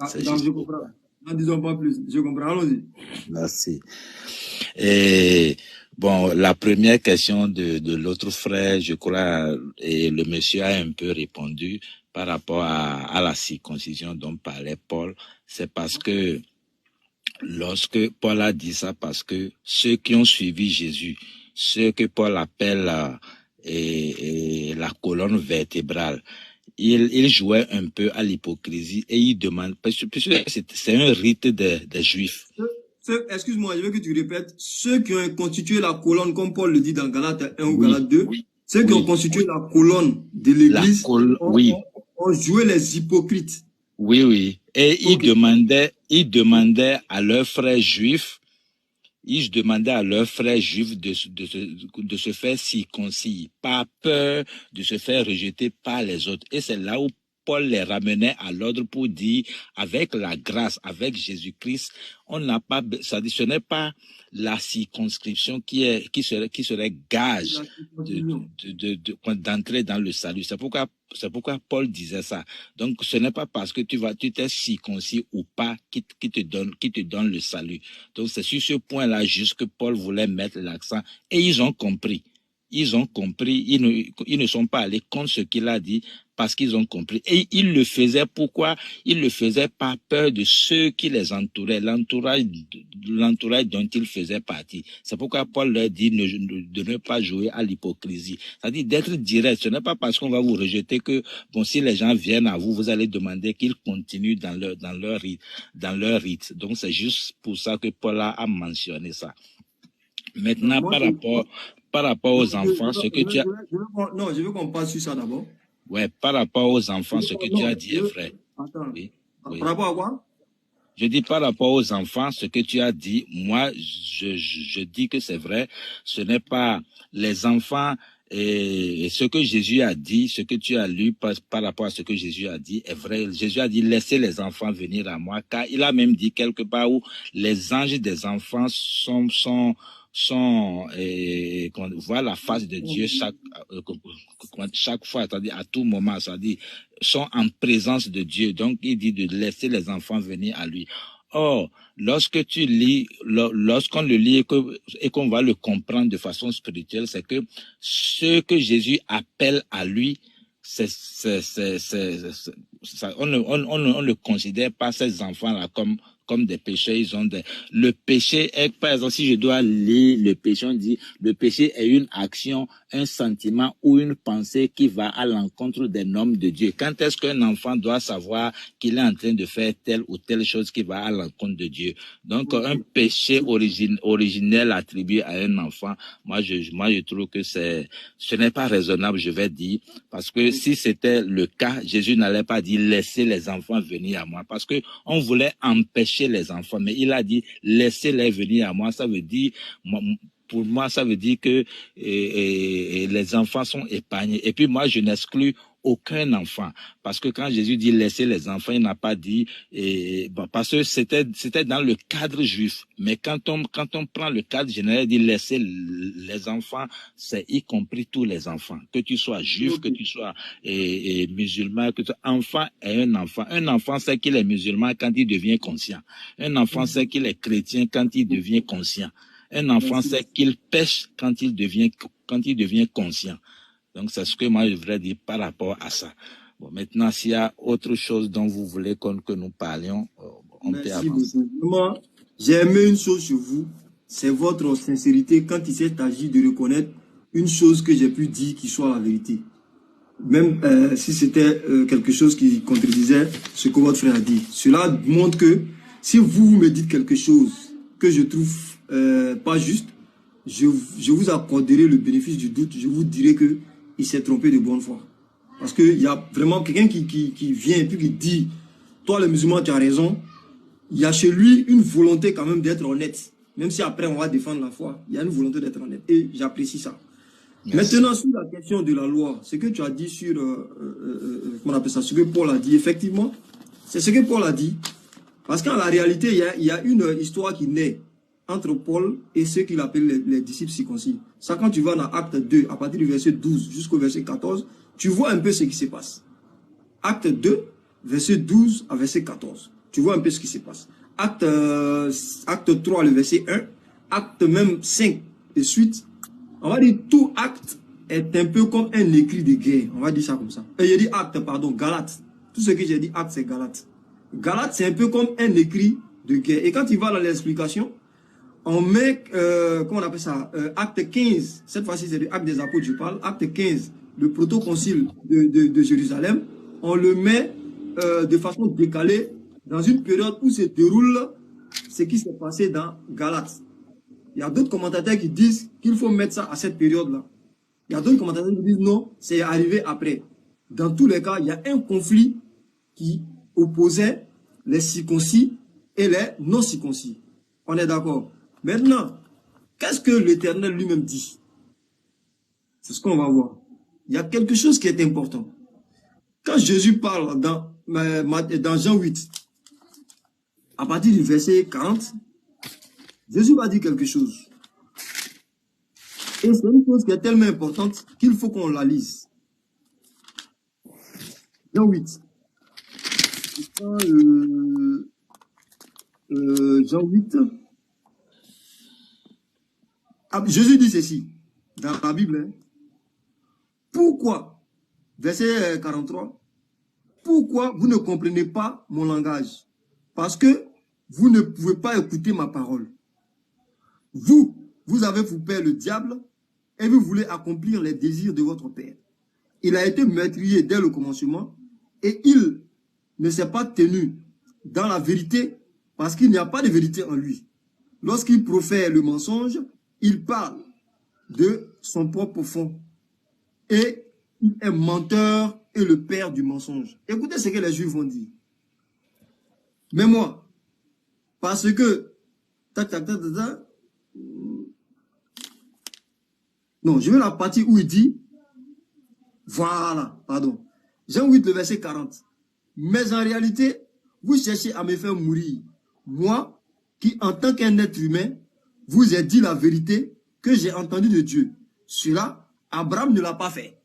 C'est juste je comprends. N'en disons pas plus, je comprends, allons-y. Merci. Et bon, la première question de l'autre frère, je crois, et le monsieur a un peu répondu par rapport à la circoncision dont parlait Paul. C'est parce que lorsque Paul a dit ça, parce que ceux qui ont suivi Jésus, ceux que Paul appelle la colonne vertébrale, il jouait un peu à l'hypocrisie et il demande, parce que c'est un rite des Juifs. Excuse-moi, je veux que tu répètes, ceux qui ont constitué la colonne, comme Paul le dit dans Galates 1 ou Galates 2, ceux qui ont constitué la colonne de l'Église ont joué les hypocrites. Oui. Et ils demandaient à leurs frères juifs, de se faire circoncis, par peur de se faire rejeter par les autres. Et c'est là où Paul les ramenait à l'ordre pour dire, avec la grâce, avec Jésus-Christ, on n'a pas, ce n'est pas la circonscription qui serait gage d'entrer dans le salut. C'est pourquoi Paul disait ça. Donc, ce n'est pas parce que tu t'es circoncis ou pas qui te donne le salut. Donc, c'est sur ce point-là juste que Paul voulait mettre l'accent. Et ils ont compris. Ils ne sont pas allés contre ce qu'il a dit parce qu'ils ont compris. Et ils le faisaient pourquoi? Ils le faisaient par peur de ceux qui les entouraient, l'entourage dont ils faisaient partie. C'est pourquoi Paul leur dit de ne pas jouer à l'hypocrisie. C'est-à-dire d'être direct. Ce n'est pas parce qu'on va vous rejeter que, bon, si les gens viennent à vous, vous allez demander qu'ils continuent dans leur rite. Donc c'est juste pour ça que Paul a mentionné ça. Maintenant, par rapport aux enfants, ce que tu as... Non, je veux qu'on passe sur ça d'abord. Ouais, par rapport aux enfants, ce que tu as dit est vrai. Attends. Oui. Par rapport à quoi? Je dis par rapport aux enfants, ce que tu as dit, moi, je dis que c'est vrai. Ce n'est pas les enfants et ce que Jésus a dit, ce que tu as lu par rapport à ce que Jésus a dit est vrai. Jésus a dit, laissez les enfants venir à moi, car il a même dit quelque part où les anges des enfants voient la face de Dieu chaque fois, c'est-à-dire à tout moment, c'est-à-dire sont en présence de Dieu. Donc, il dit de laisser les enfants venir à lui. Or, lorsqu'on le lit et qu'on va le comprendre de façon spirituelle, c'est que ce que Jésus appelle à lui, on ne considère pas ces enfants-là comme des péchés. Le péché est, par exemple, si je dois lire le péché, on dit, le péché est une action, un sentiment ou une pensée qui va à l'encontre des normes de Dieu. Quand est-ce qu'un enfant doit savoir qu'il est en train de faire telle ou telle chose qui va à l'encontre de Dieu? Donc, un péché originel attribué à un enfant, moi, je trouve que ce n'est pas raisonnable, je vais dire, parce que si c'était le cas, Jésus n'allait pas dire laissez les enfants venir à moi, parce que on voulait empêcher les enfants, mais il a dit laissez-les venir à moi. Ça veut dire pour moi, ça veut dire que les enfants sont épargnés. Et puis moi, je n'exclus aucun enfant. Parce que quand Jésus dit laisser les enfants, il n'a pas dit, parce que c'était dans le cadre juif. Mais quand on prend le cadre général, il dit laisser les enfants, c'est y compris tous les enfants. Que tu sois juif, que tu sois musulman, que tu sois enfant est un enfant. Un enfant sait qu'il est musulman quand il devient conscient. Un enfant sait qu'il est chrétien quand il devient conscient. Un enfant sait qu'il pêche quand il devient conscient. Donc, c'est ce que moi, je voudrais dire par rapport à ça. Bon, maintenant, s'il y a autre chose dont vous voulez que nous parlions, on peut avancer. Moi, j'ai aimé une chose chez vous, c'est votre sincérité quand il s'est agi de reconnaître une chose que j'ai pu dire qui soit la vérité. Même si c'était quelque chose qui contredisait ce que votre frère a dit. Cela montre que si vous me dites quelque chose que je trouve pas juste, je vous accorderai le bénéfice du doute. Je vous dirai que il s'est trompé de bonne foi. Parce qu'il y a vraiment quelqu'un qui vient et puis qui dit, toi le musulman, tu as raison. Il y a chez lui une volonté quand même d'être honnête. Même si après on va défendre la foi, il y a une volonté d'être honnête. Et j'apprécie ça. Merci. Maintenant, sur la question de la loi, ce que tu as dit sur, comment on appelle ça, ce que Paul a dit, effectivement, c'est ce que Paul a dit. Parce qu'en la réalité, il y a une histoire qui naît entre Paul et ceux qu'il appelle les disciples circoncis. Ça, quand tu vas dans Acte 2, à partir du verset 12 jusqu'au verset 14, tu vois un peu ce qui se passe. Acte 2, verset 12 à verset 14. Tu vois un peu ce qui se passe. Acte 3, le verset 1, acte même 5 et suite. On va dire tout acte est un peu comme un écrit de guerre. On va dire ça comme ça. Et j'ai dit acte, pardon, Galate. Tout ce que j'ai dit acte, c'est Galate. Galate, c'est un peu comme un écrit de guerre. Et quand tu vas dans l'explication, on met, comment on appelle ça, acte 15, cette fois-ci c'est le acte des apôtres, je parle, acte 15, le protoconcile de Jérusalem, on le met de façon décalée dans une période où se déroule ce qui s'est passé dans Galate. Il y a d'autres commentateurs qui disent qu'il faut mettre ça à cette période-là. Il y a d'autres commentateurs qui disent non, c'est arrivé après. Dans tous les cas, il y a un conflit qui opposait les circoncis et les non-circoncis. On est d'accord. Maintenant, qu'est-ce que l'Éternel lui-même dit? C'est ce qu'on va voir. Il y a quelque chose qui est important. Quand Jésus parle dans Jean 8, à partir du verset 40, Jésus va dire quelque chose. Et c'est une chose qui est tellement importante qu'il faut qu'on la lise. Jean 8. Jean 8. Jésus dit ceci, dans la Bible. Hein. Pourquoi, verset 43, pourquoi vous ne comprenez pas mon langage? Parce que vous ne pouvez pas écouter ma parole. Vous avez pour père le diable et vous voulez accomplir les désirs de votre père. Il a été meurtrier dès le commencement et il ne s'est pas tenu dans la vérité parce qu'il n'y a pas de vérité en lui. Lorsqu'il profère le mensonge, il parle de son propre fond. Et il est menteur et le père du mensonge. Écoutez ce que les Juifs vont dire. Mais moi, parce que... Non, je veux la partie où il dit... Voilà, pardon. Jean 8, le verset 40. Mais en réalité, vous cherchez à me faire mourir. Moi, qui en tant qu'un être humain, vous ai dit la vérité que j'ai entendue de Dieu. Cela, Abraham ne l'a pas fait.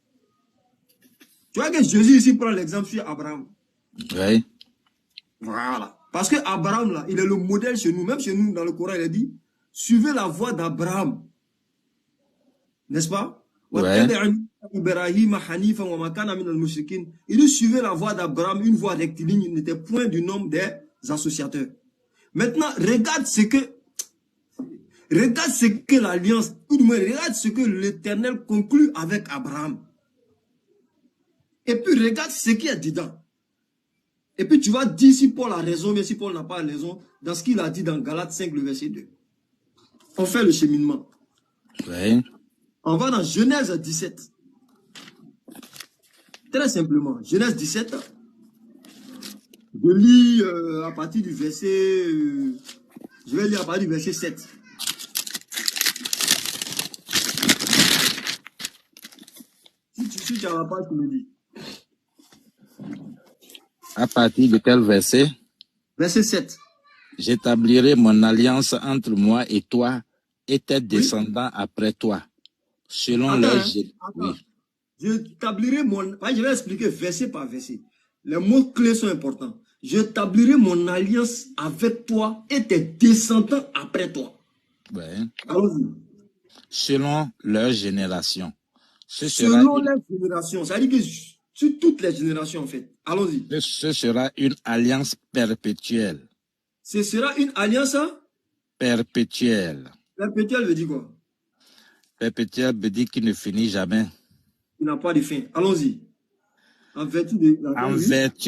Tu vois que Jésus ici prend l'exemple sur Abraham. Oui. Voilà. Parce que Abraham, là, il est le modèle chez nous. Même chez nous, dans le Coran, il a dit, suivez la voie d'Abraham. N'est-ce pas? Ouais. Il dit, suivez la voie d'Abraham, une voie rectiligne, il n'était point du nombre des associateurs. Maintenant, regarde ce que l'alliance, ou du moins, regarde ce que l'Éternel conclut avec Abraham. Et puis, regarde ce qu'il y a dedans. Et puis, tu vas dire si Paul a raison, mais si Paul n'a pas raison, dans ce qu'il a dit dans Galates 5, le verset 2. On fait le cheminement. Oui. On va dans Genèse 17. Très simplement, Genèse 17. Je lis à partir du verset... je vais lire à partir du verset 7. tu as la page, tu me dis. À partir de quel verset? Verset 7. J'établirai mon alliance entre moi et toi et tes descendants après toi, selon leur... Oui. J'établirai mon... Je vais expliquer verset par verset. Les mots clés sont importants. J'établirai mon alliance avec toi et tes descendants après toi. Ouais. Allons-y. Selon leur génération. Selon leur génération. Ça veut dire que sur toutes les générations, en fait. Allons-y. Ce sera une alliance perpétuelle. Ce sera une alliance perpétuelle. Perpétuelle veut dire quoi? Perpétuelle veut dire qu'il ne finit jamais. Il n'a pas de fin. Allons-y. En vertu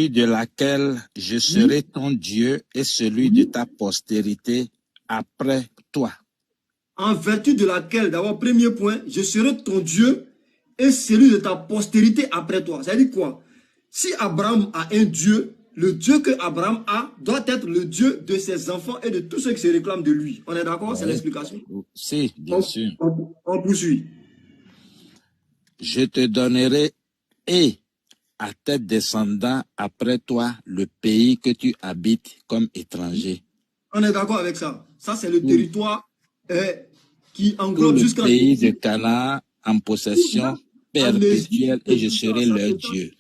de laquelle je serai ton Dieu et celui de ta postérité après toi. En vertu de laquelle, d'abord, premier point, je serai ton Dieu et celui de ta postérité après toi. Ça veut dire quoi? Si Abraham a un Dieu, le Dieu que Abraham a doit être le Dieu de ses enfants et de tous ceux qui se réclament de lui. On est d'accord? Ouais. C'est l'explication? Si, bien sûr. On poursuit. Je te donnerai et à tes descendants après toi le pays que tu habites comme étranger. On est d'accord avec ça. Ça, c'est le territoire qui englobe jusqu'à... le pays de Canaan en possession perpétuelle et je serai leur Dieu.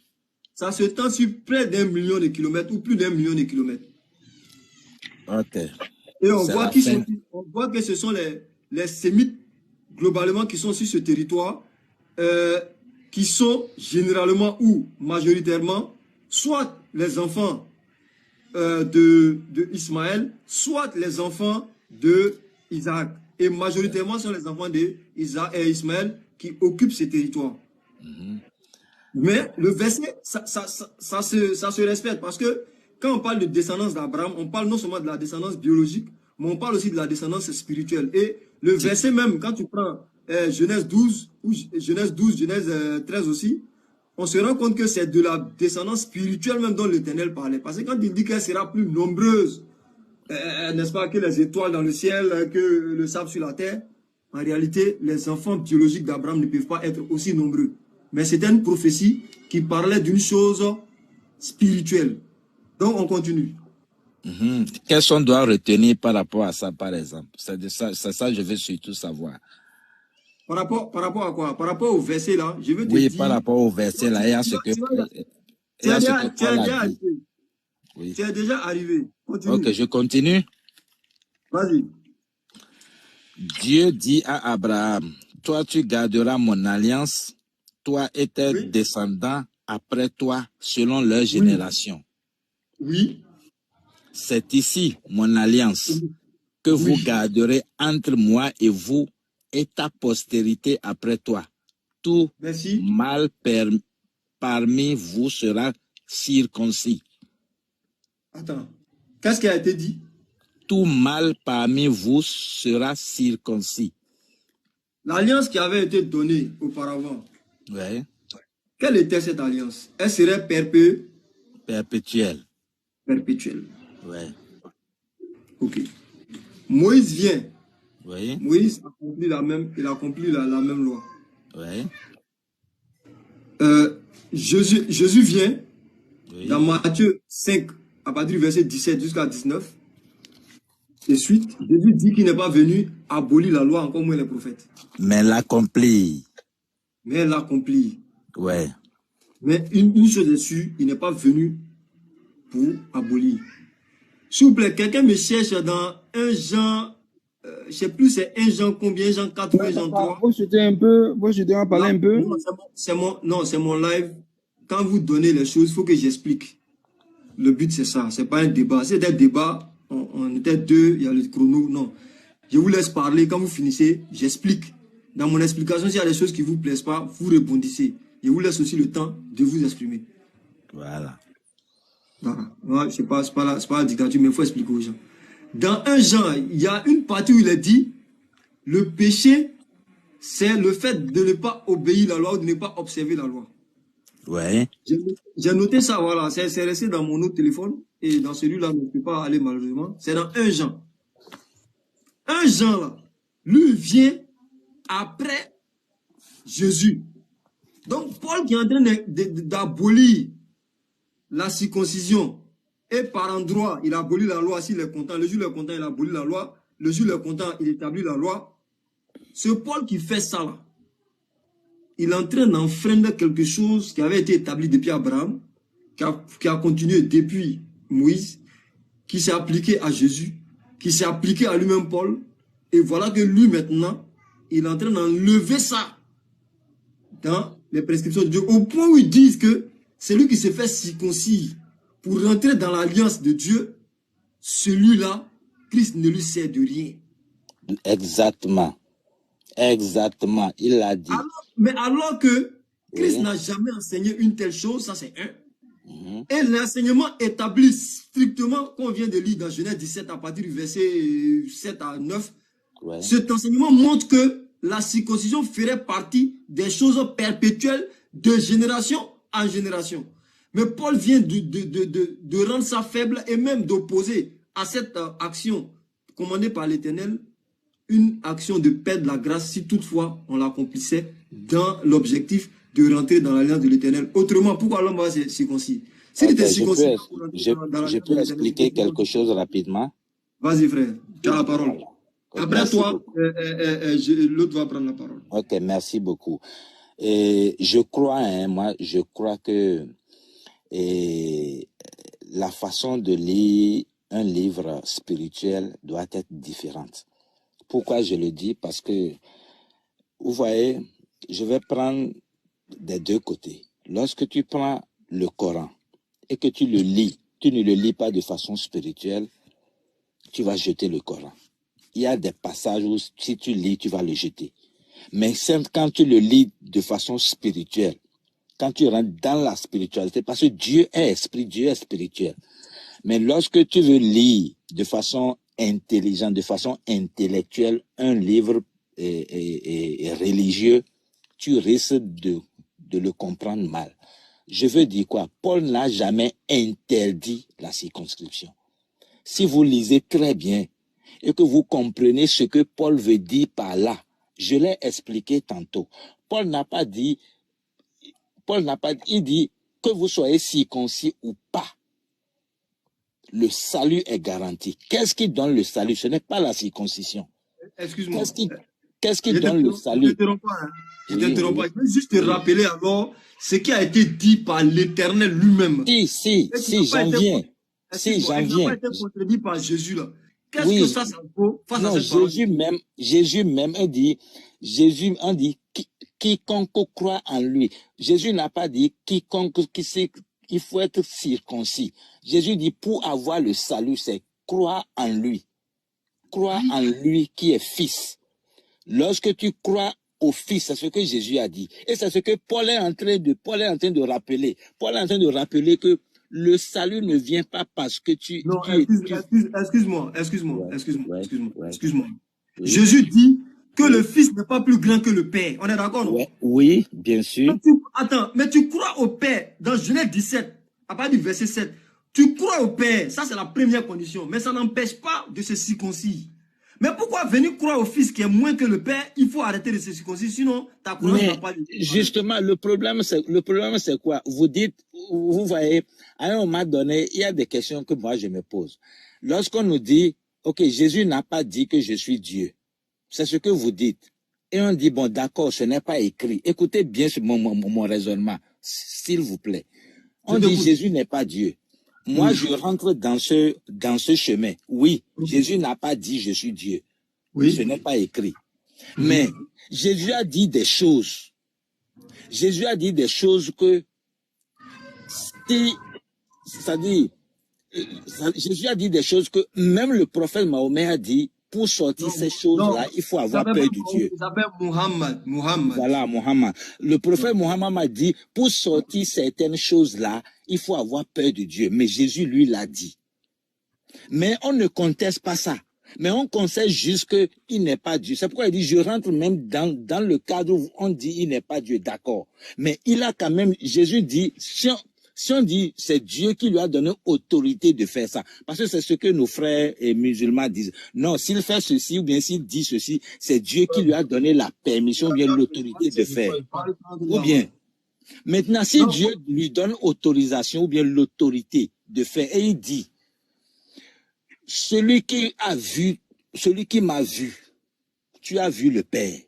Ça se tend sur près d'1 million de kilomètres ou plus d'1 million de kilomètres. Ok. Et on voit que ce sont les Sémites, globalement, qui sont sur ce territoire, qui sont généralement ou majoritairement, soit les enfants de Ismaël, soit les enfants de Isaac. Et majoritairement, ce sont les enfants d'Isaac et Ismaël qui occupent ces territoires. Mais le verset, ça se respecte parce que quand on parle de descendance d'Abraham, on parle non seulement de la descendance biologique, mais on parle aussi de la descendance spirituelle. Et le verset même, quand tu prends Genèse 12, ou Genèse 12, Genèse 13 aussi, on se rend compte que c'est de la descendance spirituelle même dont l'Éternel parlait. Parce que quand il dit qu'elle sera plus nombreuse, n'est-ce pas, que les étoiles dans le ciel, que le sable sur la terre, en réalité, les enfants biologiques d'Abraham ne peuvent pas être aussi nombreux. Mais c'était une prophétie qui parlait d'une chose spirituelle. Donc, on continue. Qu'est-ce qu'on doit retenir par rapport à ça, par exemple? C'est ça que je veux surtout savoir. Par rapport à quoi? Par rapport au verset là, je veux te dire... Oui, par rapport au verset là, il y a ce que... Tu es déjà arrivé. Continue. Ok, je continue. Vas-y. Dieu dit à Abraham, toi tu garderas mon alliance, toi et tes descendants après toi, selon leur génération. Oui. C'est ici mon alliance que vous garderez entre moi et vous et ta postérité après toi. Tout mâle parmi vous sera circoncis. Attends, qu'est-ce qui a été dit? Tout mâle parmi vous sera circoncis. L'alliance qui avait été donnée auparavant. Oui. Quelle était cette alliance? Elle serait perpétuelle. Perpétuelle. Oui. Ok. Moïse vient. Oui. Moïse accomplit la même loi. Oui. Jésus vient dans Matthieu 5, à partir du verset 17 jusqu'à 19. Et suite, Jésus dit qu'il n'est pas venu abolir la loi encore moins les prophètes. Mais l'accomplit. Mais l'accomplit. Ouais. Mais une chose est sûre, il n'est pas venu pour abolir. S'il vous plaît, quelqu'un me cherche dans 1 Jean, je ne sais plus c'est 1 Jean combien, Jean 4 ou Jean 3. Vous jeter un peu, parler un peu. Non, c'est mon live. Quand vous donnez les choses, il faut que j'explique. Le but c'est ça, c'est pas un débat. C'est des débats, on était deux, il y a le chrono, non. Je vous laisse parler, quand vous finissez, j'explique. Dans mon explication, s'il y a des choses qui ne vous plaisent pas, vous répondissez. Je vous laisse aussi le temps de vous exprimer. Voilà. Ouais, c'est pas la dictature, mais il faut expliquer aux gens. Dans 1 Jean, il y a une partie où il est dit, le péché, c'est le fait de ne pas obéir la loi ou de ne pas observer la loi. Ouais. J'ai noté ça, voilà. C'est resté dans mon autre téléphone. Et dans celui-là, je ne peux pas aller malheureusement. C'est dans 1 Jean. 1 Jean, là, lui vient après Jésus. Donc, Paul qui est en train d'abolir la circoncision, et par endroit, il abolit la loi s'il est content. Le jour il est content, il abolit la loi. Le jour il est content, il établit la loi. Ce Paul qui fait ça là, il est en train d'enfreindre quelque chose qui avait été établi depuis Abraham, qui a continué depuis Moïse, qui s'est appliqué à Jésus, qui s'est appliqué à lui-même Paul. Et voilà que lui maintenant, il est en train d'enlever ça dans les prescriptions de Dieu, au point où ils disent que celui qui se fait circoncire pour rentrer dans l'alliance de Dieu, celui-là, Christ ne lui sert de rien. Exactement. Exactement, il l'a dit. Alors que Christ n'a jamais enseigné une telle chose, ça c'est un. Et l'enseignement établi strictement, qu'on vient de lire dans Genèse 17 à partir du verset 7 à 9, cet enseignement montre que la circoncision ferait partie des choses perpétuelles de génération en génération. Mais Paul vient de rendre ça faible et même d'opposer à cette action commandée par l'Éternel une action de perdre la grâce si toutefois on l'accomplissait dans l'objectif de rentrer dans l'alliance de l'Éternel. Autrement, pourquoi l'homme va se circoncire? Je peux expliquer quelque chose rapidement? Vas-y frère, tu as la parole. Après toi, l'autre va prendre la parole. Ok, merci beaucoup. Et je crois, moi, je crois que la façon de lire un livre spirituel doit être différente. Pourquoi je le dis? Parce que, vous voyez, je vais prendre des deux côtés. Lorsque tu prends le Coran et que tu le lis, tu ne le lis pas de façon spirituelle, tu vas jeter le Coran. Il y a des passages où si tu lis, tu vas le jeter. Mais quand tu le lis de façon spirituelle, quand tu rentres dans la spiritualité, parce que Dieu est esprit, Dieu est spirituel. Mais lorsque tu veux lire de façon intelligente, de façon intellectuelle, un livre religieux, tu risques de le comprendre mal. Je veux dire quoi? Paul n'a jamais interdit la circonscription. Si vous lisez très bien et que vous comprenez ce que Paul veut dire par là, je l'ai expliqué tantôt. Paul n'a pas dit, il dit que vous soyez circoncis ou pas. Le salut est garanti. Qu'est-ce qui donne le salut? Ce n'est pas la circoncision. Excuse-moi. Qu'est-ce qui donne le salut? Je ne t'interromps pas. Je veux juste te rappeler alors ce qui a été dit par l'Éternel lui-même. Si, j'en viens. Si, j'en viens. Il n'a pas été contredit par Jésus là. Qu'est-ce que ça vaut face à cette parole? Jésus même dit, quiconque croit en lui. Jésus n'a pas dit quiconque il faut être circoncis. Jésus dit pour avoir le salut, c'est croire en lui. Croire en lui qui est fils. Lorsque tu crois au Fils, c'est ce que Jésus a dit. Et c'est ce que Paul est en train de rappeler. Paul est en train de rappeler que le salut ne vient pas parce que tu... Non, excuse-moi. Jésus dit que le Fils n'est pas plus grand que le Père. On est d'accord, non? Oui, bien sûr. Mais tu crois au Père dans Genèse 17, à partir du verset 7. Tu crois au Père, ça c'est la première condition, mais ça n'empêche pas de se circoncire. Mais pourquoi venir croire au Fils qui est moins que le Père? Il faut arrêter de se circoncire, sinon ta croyance n'a pas de... Justement, le problème c'est quoi? Vous dites, vous voyez, à un moment donné, il y a des questions que moi je me pose. Lorsqu'on nous dit, ok, Jésus n'a pas dit que je suis Dieu. C'est ce que vous dites. Et on dit, bon d'accord, ce n'est pas écrit. Écoutez bien mon raisonnement, s'il vous plaît. On dit Jésus n'est pas Dieu. Moi, je rentre dans ce chemin. Oui, Jésus n'a pas dit je suis Dieu. Oui. Ce n'est pas écrit. Mais Jésus a dit des choses. Jésus a dit des choses que Jésus a dit des choses que même le prophète Mahomet a dit. Pour sortir ces choses-là, il faut avoir peur de Dieu. Il s'appelle Muhammad. Voilà, Muhammad. Le prophète Muhammad m'a dit, pour sortir certaines choses-là, il faut avoir peur de Dieu. Mais Jésus, lui, l'a dit. Mais on ne conteste pas ça. Mais on conteste juste qu'il n'est pas Dieu. C'est pourquoi il dit, je rentre même dans le cadre où on dit il n'est pas Dieu, d'accord. Mais il a quand même, Jésus dit, si on dit c'est Dieu qui lui a donné autorité de faire ça, parce que c'est ce que nos frères et musulmans disent. Non, s'il fait ceci ou bien s'il dit ceci, c'est Dieu qui lui a donné la permission ou bien l'autorité de faire. Ou bien, Maintenant, si Dieu lui donne autorisation ou bien l'autorité de faire, et il dit, celui qui m'a vu, tu as vu le Père.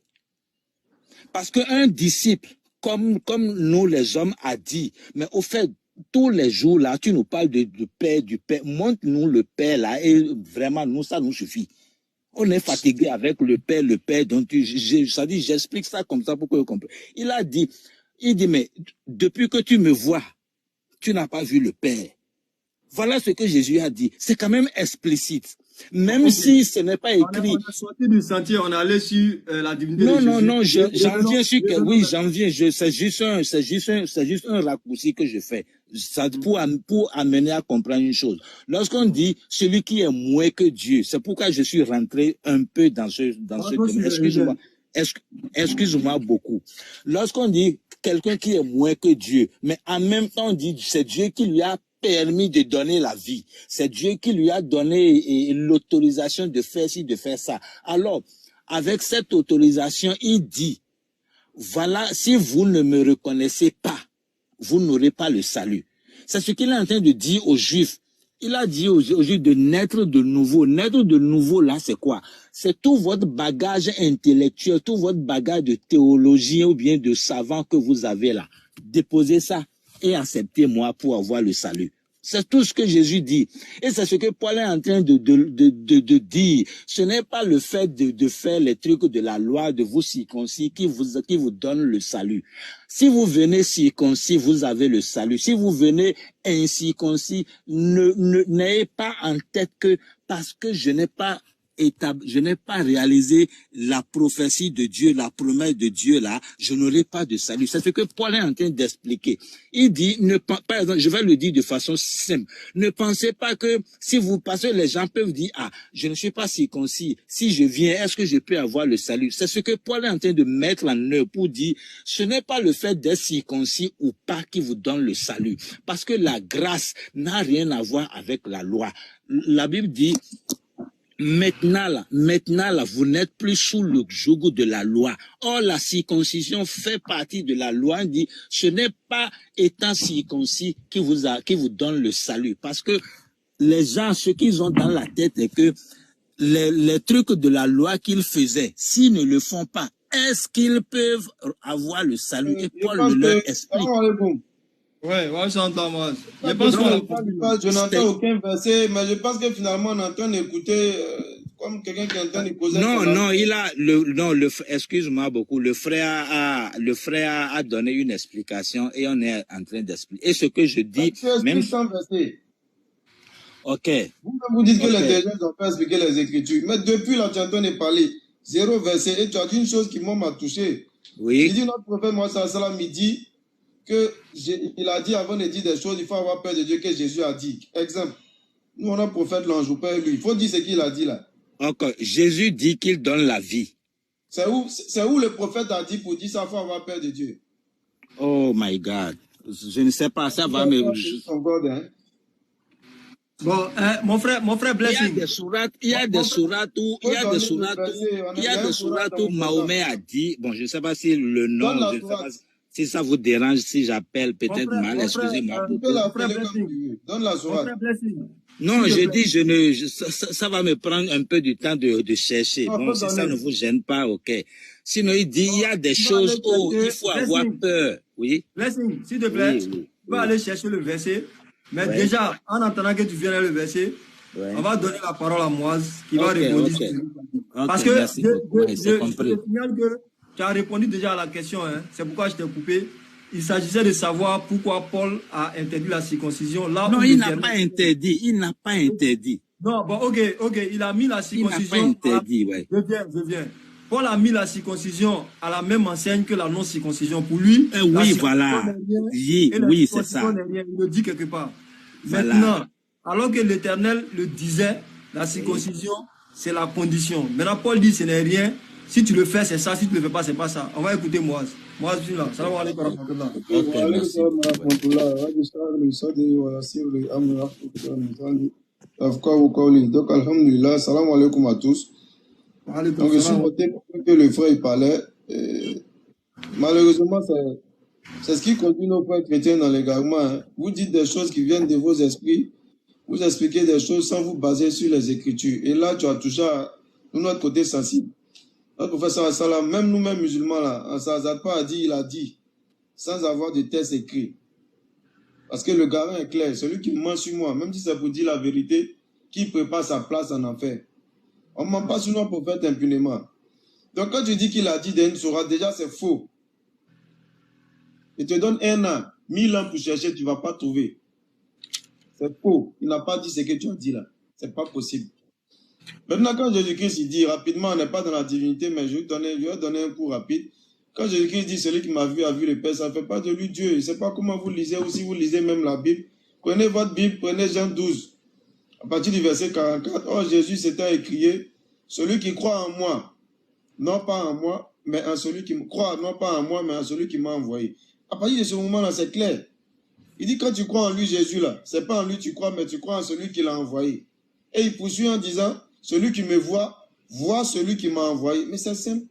Parce qu'un disciple, comme nous les hommes, a dit, mais au fait, tous les jours là, tu nous parles du Père, montre-nous le Père là, et vraiment, nous, ça nous suffit. On est fatigué avec le Père, dont j'explique ça comme ça pour que vous compreniez. Il dit, mais depuis que tu me vois, tu n'as pas vu le Père. Voilà ce que Jésus a dit. C'est quand même explicite. Même si ce n'est pas écrit. On est sorti du sentier, on est allé sur la divinité de Non, Jésus. j'en viens sur que, oui, j'en viens. C'est juste un raccourci que je fais. Ça, pour amener à comprendre une chose. Lorsqu'on dit celui qui est moins que Dieu, c'est pourquoi je suis rentré un peu dans ce thème. Excuse-moi beaucoup. Lorsqu'on dit quelqu'un qui est moins que Dieu, mais en même temps on dit c'est Dieu qui lui a permis de donner la vie. C'est Dieu qui lui a donné l'autorisation de faire ci, de faire ça. Alors, avec cette autorisation, il dit, voilà, si vous ne me reconnaissez pas, vous n'aurez pas le salut. C'est ce qu'il est en train de dire aux Juifs. Il a dit aux Juifs de naître de nouveau. Naître de nouveau, là, c'est quoi? C'est tout votre bagage intellectuel, tout votre bagage de théologie ou bien de savant que vous avez là. Déposez ça et acceptez-moi pour avoir le salut. C'est tout ce que Jésus dit. Et c'est ce que Paul est en train de dire. Ce n'est pas le fait de faire les trucs de la loi, de vous circoncis, qui vous donne le salut. Si vous venez circoncis, vous avez le salut. Si vous venez incirconcis, n'ayez pas en tête que parce que je n'ai pas réalisé la prophétie de Dieu, la promesse de Dieu là, je n'aurai pas de salut. C'est ce que Paul est en train d'expliquer. Il dit, par exemple, je vais le dire de façon simple, ne pensez pas que parce que les gens peuvent dire, je ne suis pas circoncis, si je viens, est-ce que je peux avoir le salut? C'est ce que Paul est en train de mettre en œuvre pour dire, ce n'est pas le fait d'être circoncis ou pas qui vous donne le salut, parce que la grâce n'a rien à voir avec la loi. La Bible dit, maintenant là, vous n'êtes plus sous le joug de la loi. Or, la circoncision fait partie de la loi. On dit, ce n'est pas étant circoncis qui vous donne le salut. Parce que les gens, ce qu'ils ont dans la tête est que les trucs de la loi qu'ils faisaient, s'ils ne le font pas, est-ce qu'ils peuvent avoir le salut? Et Paul leur explique. Ouais, j'entends moi. Je n'entends aucun verset, mais je pense que finalement on est en train d'écouter comme quelqu'un qui est en train de poser. Excuse-moi beaucoup. Le frère a donné une explication et on est en train d'expliquer. Et ce que je dis, même sans verset. Ok. Vous dites que les intelligents n'ont pas expliqué les Écritures, mais depuis là tu es en train de parler 0 verset et tu as dit une chose qui m'a touché. Oui. Il dit notre prophète Moïse Salam dit il a dit avant de dire des choses, il faut avoir peur de Dieu que Jésus a dit. Exemple, nous on a prophète l'ange, père lui. Il faut dire ce qu'il a dit là. Encore, Jésus dit qu'il donne la vie. C'est où le prophète a dit pour dire ça, il faut avoir peur de Dieu. Oh my God. Je ne sais pas, ça va me... Bon, mon frère Blessing. Il y a des sourates où Mahomet a dit, bon, je ne sais pas si le nom, je ne sais pas si ça vous dérange, si j'appelle peut-être mal, excusez-moi. Donne la sourate. Non, je dis, ça va me prendre un peu du temps de chercher. Bon, si ça ne vous gêne pas, ok. Sinon, il dit, il y a des choses où il faut avoir peur. Oui. Blessing, s'il te plaît, tu vas aller chercher le verset. Mais déjà, en attendant que tu viennes le verset, on va donner la parole à Moise qui va répondre. Parce que je signale que tu as répondu déjà à la question, hein. C'est pourquoi je t'ai coupé. Il s'agissait de savoir pourquoi Paul a interdit la circoncision. Là non, il n'a pas interdit. Il n'a pas interdit. Non, bon, ok. Il a mis la circoncision. Il n'a pas interdit, ouais. Je viens. Paul a mis la circoncision à la même enseigne que la non-circoncision. Pour lui, oui, voilà. Oui, c'est ça. Il le dit quelque part. Voilà. Maintenant, alors que l'Éternel le disait, la circoncision, c'est la condition. Maintenant, Paul dit, ce n'est rien. Si tu le fais, c'est ça. Si tu ne le fais pas, c'est pas ça. On va écouter Moise. Moise, je suis là. Salam alaikum wa rahmatullah. Donc, alhamdulillah, salam alaikum à tous. Donc, je suis noté que le frère il parlait. Malheureusement, C'est ce qui conduit nos frères chrétiens dans l'égarement. Hein. Vous dites des choses qui viennent de vos esprits. Vous expliquez des choses sans vous baser sur les Écritures. Et là, tu as touché à notre côté sensible. Notre professeur Salam, même nous-mêmes musulmans, là, ça n'hésite pas à dire, il a dit, sans avoir de texte écrit. Parce que le garant est clair. Celui qui ment sur moi, même si c'est pour dire la vérité, qui prépare sa place en enfer. On ne ment pas sur nos prophètes impunément. Donc quand tu dis qu'il a dit d'une Soura, déjà c'est faux. Il te donne 1 an, 1000 ans pour chercher, tu ne vas pas trouver. C'est faux. Il n'a pas dit ce que tu as dit là. Ce n'est pas possible. Maintenant, quand Jésus-Christ il dit rapidement, on n'est pas dans la divinité, mais je vais donner un coup rapide. Quand Jésus-Christ dit celui qui m'a vu a vu le Père, ça ne fait pas de lui Dieu. Je ne sais pas comment vous lisez ou si vous lisez même la Bible. Prenez votre Bible, prenez Jean 12. À partir du verset 44, oh Jésus s'était écrié, celui qui croit en moi, non pas en moi, mais en celui qui me croit, non pas en moi, mais en celui qui m'a envoyé. À partir de ce moment-là, c'est clair. Il dit quand tu crois en lui, Jésus, là, c'est pas en lui tu crois, mais tu crois en celui qui l'a envoyé. Et il poursuit en disant, celui qui me voit, voit celui qui m'a envoyé. Mais c'est simple.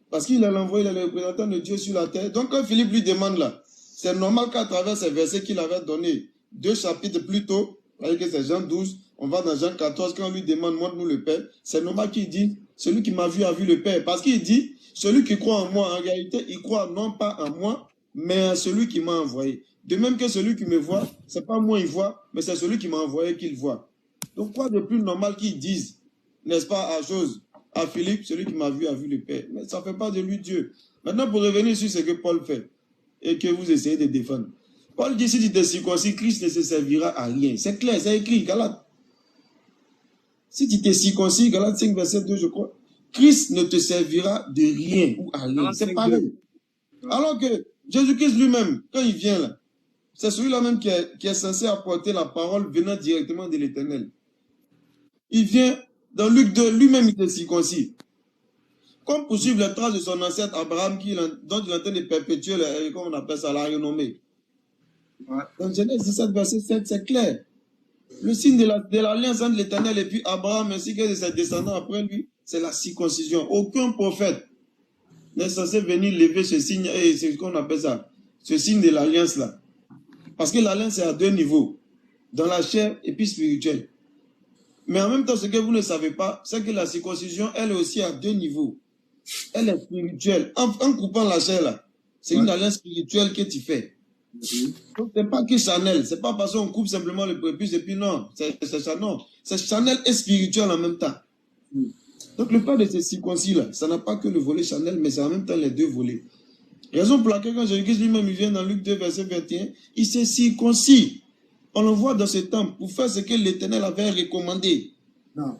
Parce qu'il a envoyé, il est le représentant de Dieu sur la terre. Donc quand Philippe lui demande là, c'est normal qu'à travers ces versets qu'il avait donnés 2 chapitres plus tôt, avec c'est Jean 12, on va dans Jean 14, quand on lui demande, montre-nous le Père, c'est normal qu'il dit, celui qui m'a vu a vu le Père. Parce qu'il dit, celui qui croit en moi, en réalité, il croit non pas en moi, mais en celui qui m'a envoyé. De même que celui qui me voit, c'est pas moi il voit, mais c'est celui qui m'a envoyé qu'il voit. Donc quoi de plus normal qu'ils disent, n'est-ce pas, à Philippe, celui qui m'a vu a vu le Père. Mais ça ne fait pas de lui Dieu. Maintenant, pour revenir sur ce que Paul fait, et que vous essayez de défendre. Paul dit, si tu te circoncis, Christ ne se servira à rien. C'est clair, c'est écrit, Galates. Si tu te circoncis, Galates 5, verset 2, je crois, Christ ne te servira de rien ou à rien. C'est pareil. Alors que Jésus-Christ lui-même, quand il vient là, c'est celui-là même qui est censé apporter la parole venant directement de l'Éternel. Il vient, dans Luc 2, lui-même il est circoncis. Comme pour suivre les traces de son ancêtre Abraham, dont il est en train de perpétuer, comment on appelle ça, la renommée. Ouais. Dans Genèse 17, verset 7, c'est clair. Le signe de l'alliance entre l'Éternel et puis Abraham, ainsi que de ses descendants après lui, c'est la circoncision. Aucun prophète n'est censé venir lever ce signe, et c'est ce qu'on appelle ça, ce signe de l'alliance là. Parce que l'alliance est à 2 niveaux, dans la chair et puis spirituelle. Mais en même temps, ce que vous ne savez pas, c'est que la circoncision, elle est aussi à 2 niveaux. Elle est spirituelle. En coupant la chair là, c'est une alliance spirituelle que tu fais. Donc, c'est pas que Chanel. C'est pas parce qu'on coupe simplement le prépuce et puis non. C'est Chanel. C'est Chanel et spirituel en même temps. Donc, le fait de ces circoncis là, ça n'a pas que le volet Chanel, mais c'est en même temps les 2 volets. Raison pour laquelle, quand Jésus-Christ lui-même il vient dans Luc 2, verset 21, il s'est circoncis. On le voit dans ce temps pour faire ce que l'Éternel avait recommandé. Non.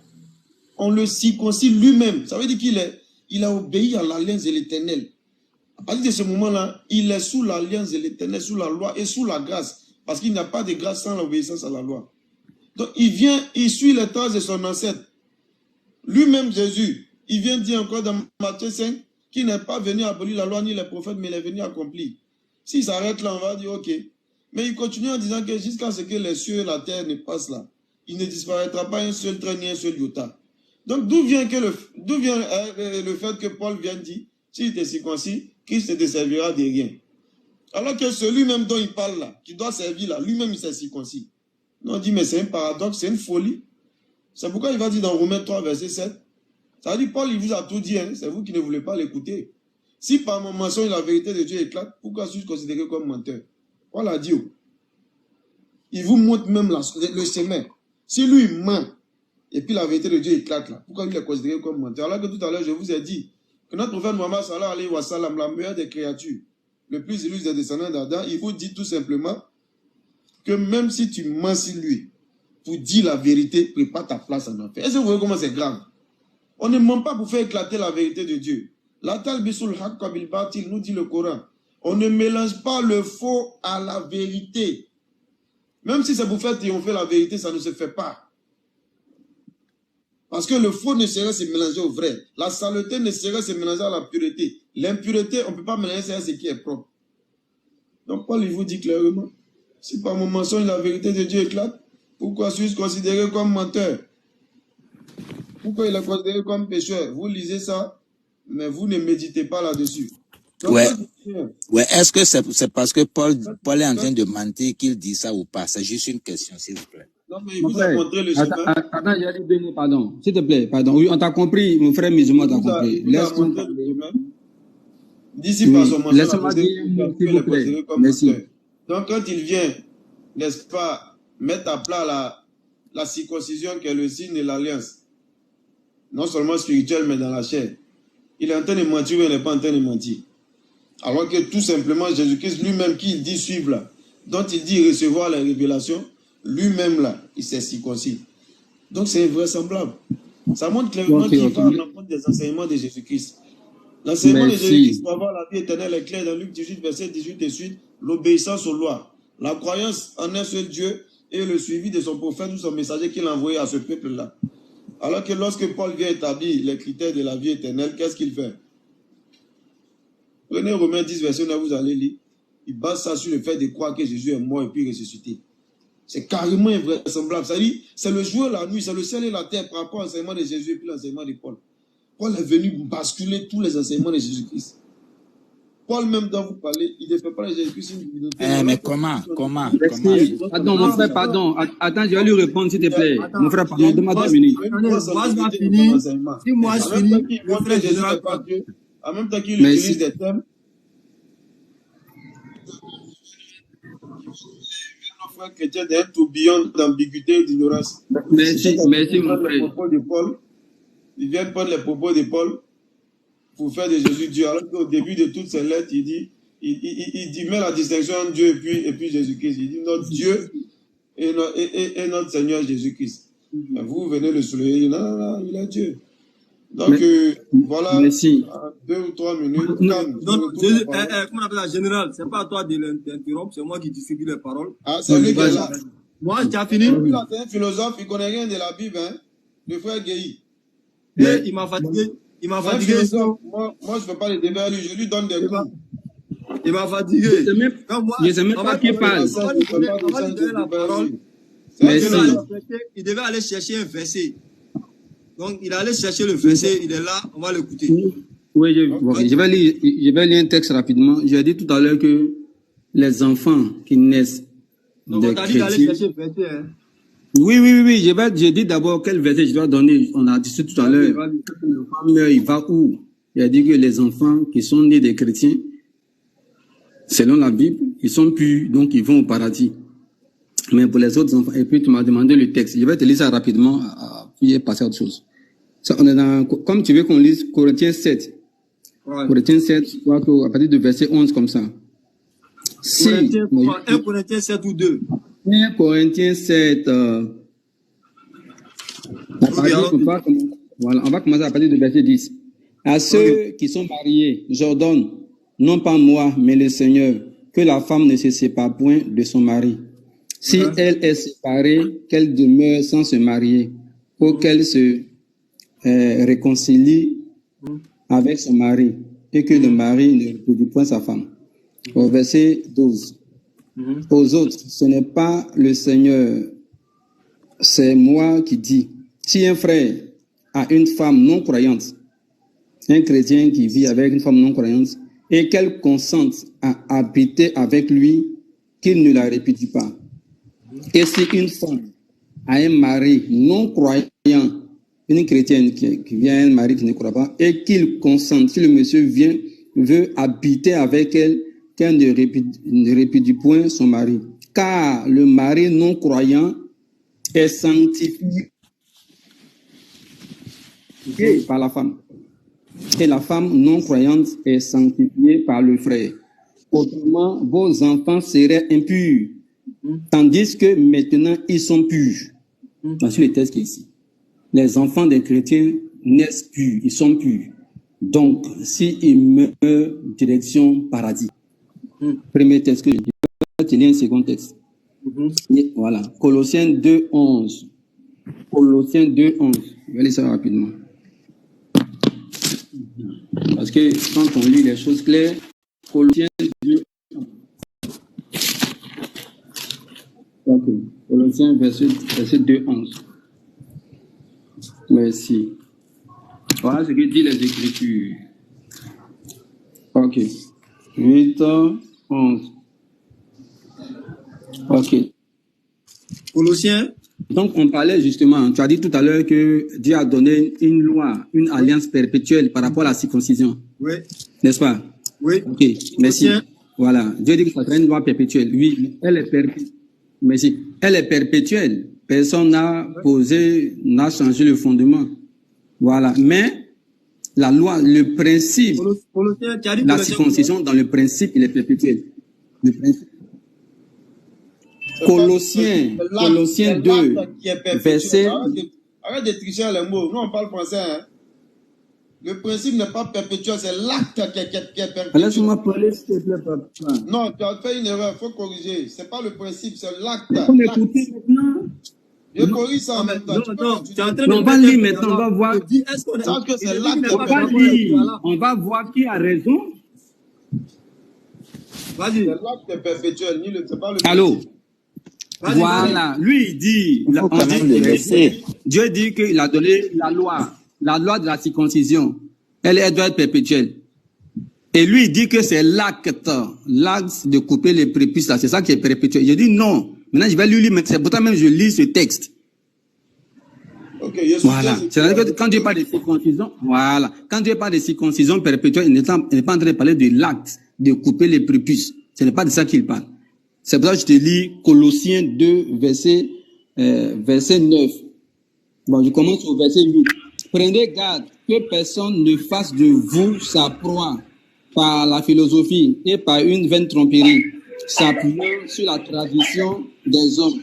On le circoncis lui-même. Ça veut dire qu'il a obéi à l'alliance de l'Éternel. À partir de ce moment-là, il est sous l'alliance de l'Éternel, sous la loi et sous la grâce. Parce qu'il n'y a pas de grâce sans l'obéissance à la loi. Donc il vient, il suit les traces de son ancêtre. Lui-même, Jésus, il vient dire encore dans Matthieu 5, qu'il n'est pas venu abolir la loi ni les prophètes, mais il est venu accomplir. S'il s'arrête là, on va dire ok. Mais il continue en disant que jusqu'à ce que les cieux et la terre ne passent là, il ne disparaîtra pas un seul trait ni un seul iota. Donc d'où vient le fait que Paul vient dire, s'il était circoncis, Christ ne te servira de rien. Alors que celui-même dont il parle là, qui doit servir là, lui-même il s'est circoncis. Non, on dit mais c'est un paradoxe, c'est une folie. C'est pourquoi il va dire dans Romains 3, verset 7, ça veut dire Paul il vous a tout dit, hein, c'est vous qui ne voulez pas l'écouter. Si par mon mensonge la vérité de Dieu éclate, pourquoi suis-je considéré comme menteur? Paul a dit, il vous montre même le chemin. Si lui il ment, et puis la vérité de Dieu éclate là, pourquoi il est considéré comme menteur? Alors que tout à l'heure je vous ai dit que notre prophète Mohammed sallallahu alayhi wa sallam, la meilleure des créatures, le plus illustre des descendants d'Adam, il vous dit tout simplement que même si tu mens sur lui, pour dire la vérité, prépare ta place en enfer. Est-ce que vous voyez comment c'est grave? On ne ment pas pour faire éclater la vérité de Dieu. La talbisul haqqa bil batil, nous dit le Coran. On ne mélange pas le faux à la vérité. Même si c'est pour faire triompher la vérité, ça ne se fait pas. Parce que le faux ne saurait se mélanger au vrai. La saleté ne saurait se mélanger à la pureté. L'impureté, on ne peut pas mélanger ça à ce qui est propre. Donc Paul il vous dit clairement, si par mon mensonge la vérité de Dieu éclate, pourquoi suis-je considéré comme menteur? Pourquoi il est considéré comme pécheur? Vous lisez ça, mais vous ne méditez pas là-dessus. Ouais. Est-ce que c'est parce que Paul est en train de mentir qu'il dit ça ou pas? C'est juste une question, s'il vous plaît. Non, mais il vous a montré le chemin. Attends, j'ai dit 2 mots, pardon. S'il te plaît, pardon. Oui, on t'a compris, mon frère musulman t'a compris. Laisse-moi parler. D'ici par son mention, laisse-moi dire un mot, s'il vous plaît. Merci. Donc, quand il vient, n'est-ce pas, mettre à plat la circoncision qui est le signe de l'alliance, non seulement spirituelle, mais dans la chair, il est en train de mentir ou il n'est pas en train de mentir. Alors que tout simplement, Jésus-Christ lui-même qui dit suivre là, dont il dit recevoir la révélation, lui-même là, il s'est circoncis. Donc c'est invraisemblable. Ça montre clairement qu'il va à l'encontre des enseignements de Jésus-Christ. L'enseignement de Jésus-Christ pour avoir la vie éternelle est clair dans Luc 18, verset 18 et suite, l'obéissance aux lois, la croyance en un seul Dieu et le suivi de son prophète ou son messager qu'il a envoyé à ce peuple-là. Alors que lorsque Paul vient établir les critères de la vie éternelle, qu'est-ce qu'il fait? Prenez Romains 10, verset 9, vous allez lire. Il base ça sur le fait de croire que Jésus est mort et puis ressuscité. C'est carrément invraisemblable. C'est-à-dire, c'est le jour et la nuit, c'est le ciel et la terre par rapport à l'enseignement de Jésus et puis l'enseignement de Paul. Paul est venu basculer tous les enseignements de Jésus-Christ. Paul même dont vous parlez, il ne fait pas de Jésus-Christ une divinité. Mais comment? Attends, mon frère, pardon. Attends, je vais lui répondre, s'il te plaît. Mon frère, pardon, demande 2 minutes. Moi, je vais finir. Si moi, je finis, mon frère Jésus n'est pas Dieu. En même temps qu'il utilise des thèmes. Nos frères chrétiens d'un tourbillon d'ambiguïté et d'ignorance. Merci, mon frère. Ils viennent prendre les propos de Paul pour faire de Jésus Dieu. Alors qu'au début de toutes ces lettres, il dit met la distinction entre Dieu et puis Jésus-Christ. Il dit notre Dieu et notre Seigneur Jésus-Christ. Vous venez le soulever, non, il est Dieu. Donc, voilà, merci. 2 ou 3 minutes. Donc, comment on appelle la générale? C'est pas à toi de l'interrompre, c'est moi qui distribue les paroles. Ah, c'est lui qui est là. Moi, tu as fini? C'est un philosophe, il ne connaît rien de la Bible, hein. Le frère Guéhi. Il m'a fatigué. Moi, je ne fais pas les débats à lui, je lui donne des cours. Il m'a fatigué. Je ne sais même pas qui parle. Il devait aller chercher un verset. Donc, il allait chercher le verset, il est là, on va l'écouter. Oui, je vais lire un texte rapidement. J'ai dit tout à l'heure que les enfants qui naissent des chrétiens... aller chercher le verset, hein. Oui. J'ai dit d'abord quel verset je dois donner. On a dit tout à l'heure. Quand l'enfant meurt, il va où? Il a dit que les enfants qui sont nés des chrétiens, selon la Bible, ils sont purs, donc ils vont au paradis. Mais pour les autres enfants, et puis tu m'as demandé le texte. Je vais te lire ça rapidement, puis passer à autre chose. Ça, on est dans, comme tu veux qu'on lise Corinthiens 7. Ouais. Corinthiens 7, je crois qu'à partir de verset 11 comme ça. 1 Corinthiens 7 ou 2? 1 Corinthiens 7. Voilà, on va commencer à partir de verset 10. À ceux qui sont mariés, j'ordonne, non pas moi, mais le Seigneur, que la femme ne se sépare point de son mari. Si elle est séparée, qu'elle demeure sans se marier, pour qu'elle se réconcilie avec son mari, et que le mari ne répudie point sa femme. Au verset 12. Aux autres, ce n'est pas le Seigneur, c'est moi qui dis. Si un frère a une femme non croyante, un chrétien qui vit avec une femme non croyante, et qu'elle consente à habiter avec lui, qu'il ne la répudie pas. Et si une femme a un mari non croyant, une chrétienne qui vient à un mari qui ne croit pas, et qu'il consente, si le monsieur veut habiter avec elle, qu'elle ne répudie point son mari. Car le mari non croyant est sanctifié par la femme. Et la femme non croyante est sanctifiée par le frère. Autrement, vos enfants seraient impurs, tandis que maintenant ils sont purs. Voici le texte qui est ici. Les enfants des chrétiens naissent purs, ils sont purs. Donc, s'ils meurent, direction paradis. Premier texte que je dis. Je vais te lire un second texte. Et voilà. Colossiens 2:11. Colossiens 2:11. Je vais lire ça rapidement. Parce que quand on lit les choses claires, Colossiens 2:11. Ok. Colossiens verset 2:11. Merci. Voilà ce que dit les Écritures. Ok. 8, 11. Ok. Colossiens. Donc, on parlait justement, tu as dit tout à l'heure que Dieu a donné une loi, une alliance perpétuelle par rapport à la circoncision. Oui. N'est-ce pas? Oui. Ok, merci. Voilà. Dieu dit que ça sera une loi perpétuelle. Oui, elle est perpétuelle. Merci. Elle est perpétuelle. Personne n'a posé, n'a changé le fondement. Voilà. Mais la loi, le principe, la circoncision, dans le principe, il est perpétuel. Le principe. Colossiens 2, verset... Arrête de tricher les mots. Nous, on parle français. Hein? Le principe n'est pas perpétuel, c'est l'acte qui est perpétuel. Laisse-moi parler, s'il te plaît, papa. Non, tu as fait une erreur, il faut corriger. Ce n'est pas le principe, c'est l'acte. Il faut m'écouter maintenant. Je corrige ça en même temps. On va lire maintenant, on va voir. On va voir qui a raison. Vas-y. C'est l'acte perpétuel, c'est pas le principe. Allô? Voilà, lui il dit, Dieu dit qu'il a donné la loi de la circoncision, elle doit être perpétuelle. Et lui il dit que c'est l'acte de couper les prépuces, c'est ça qui est perpétuel. Je dis non, maintenant je vais lui lire, c'est pourtant même je lis ce texte. Okay, voilà, c'est-à-dire que quand Dieu parle de circoncision, voilà, quand Dieu parle de circoncision perpétuelle, il n'est pas en train de parler de l'acte de couper les prépuces, ce n'est pas de ça qu'il parle. C'est pour ça que je te lis Colossiens 2, verset 9. Bon, je commence au verset 8. Prenez garde que personne ne fasse de vous sa proie par la philosophie et par une vaine tromperie, s'appuyant sur la tradition des hommes,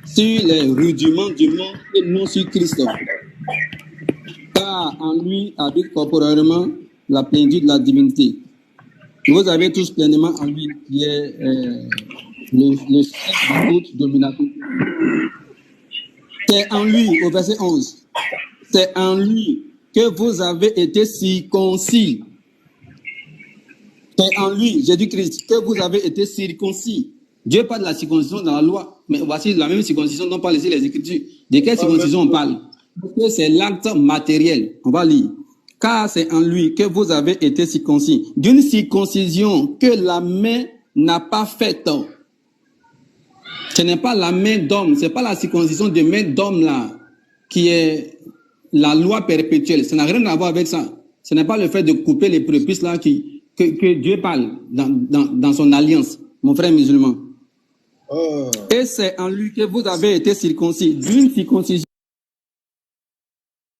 sur les rudiments du monde et non sur Christ. Car en lui habite corporellement la plénitude de la divinité. Vous avez tous pleinement en lui qui est... le chef de toute dominateur. C'est en lui, au verset 11, c'est en lui que vous avez été circoncis. C'est en lui, Jésus-Christ, que vous avez été circoncis. Dieu parle de la circoncision dans la loi, mais voici la même circoncision dont parlent ici les Écritures. De quelle circoncision on parle? Parce que c'est l'acte matériel. On va lire. Car c'est en lui que vous avez été circoncis. D'une circoncision que la main n'a pas faite. Ce n'est pas la main d'homme, ce n'est pas la circoncision de main d'homme là, qui est la loi perpétuelle. Ça n'a rien à voir avec ça. Ce n'est pas le fait de couper les prépuces là que Dieu parle dans son alliance, mon frère musulman. Et c'est en lui que vous avez été circoncis, d'une circoncision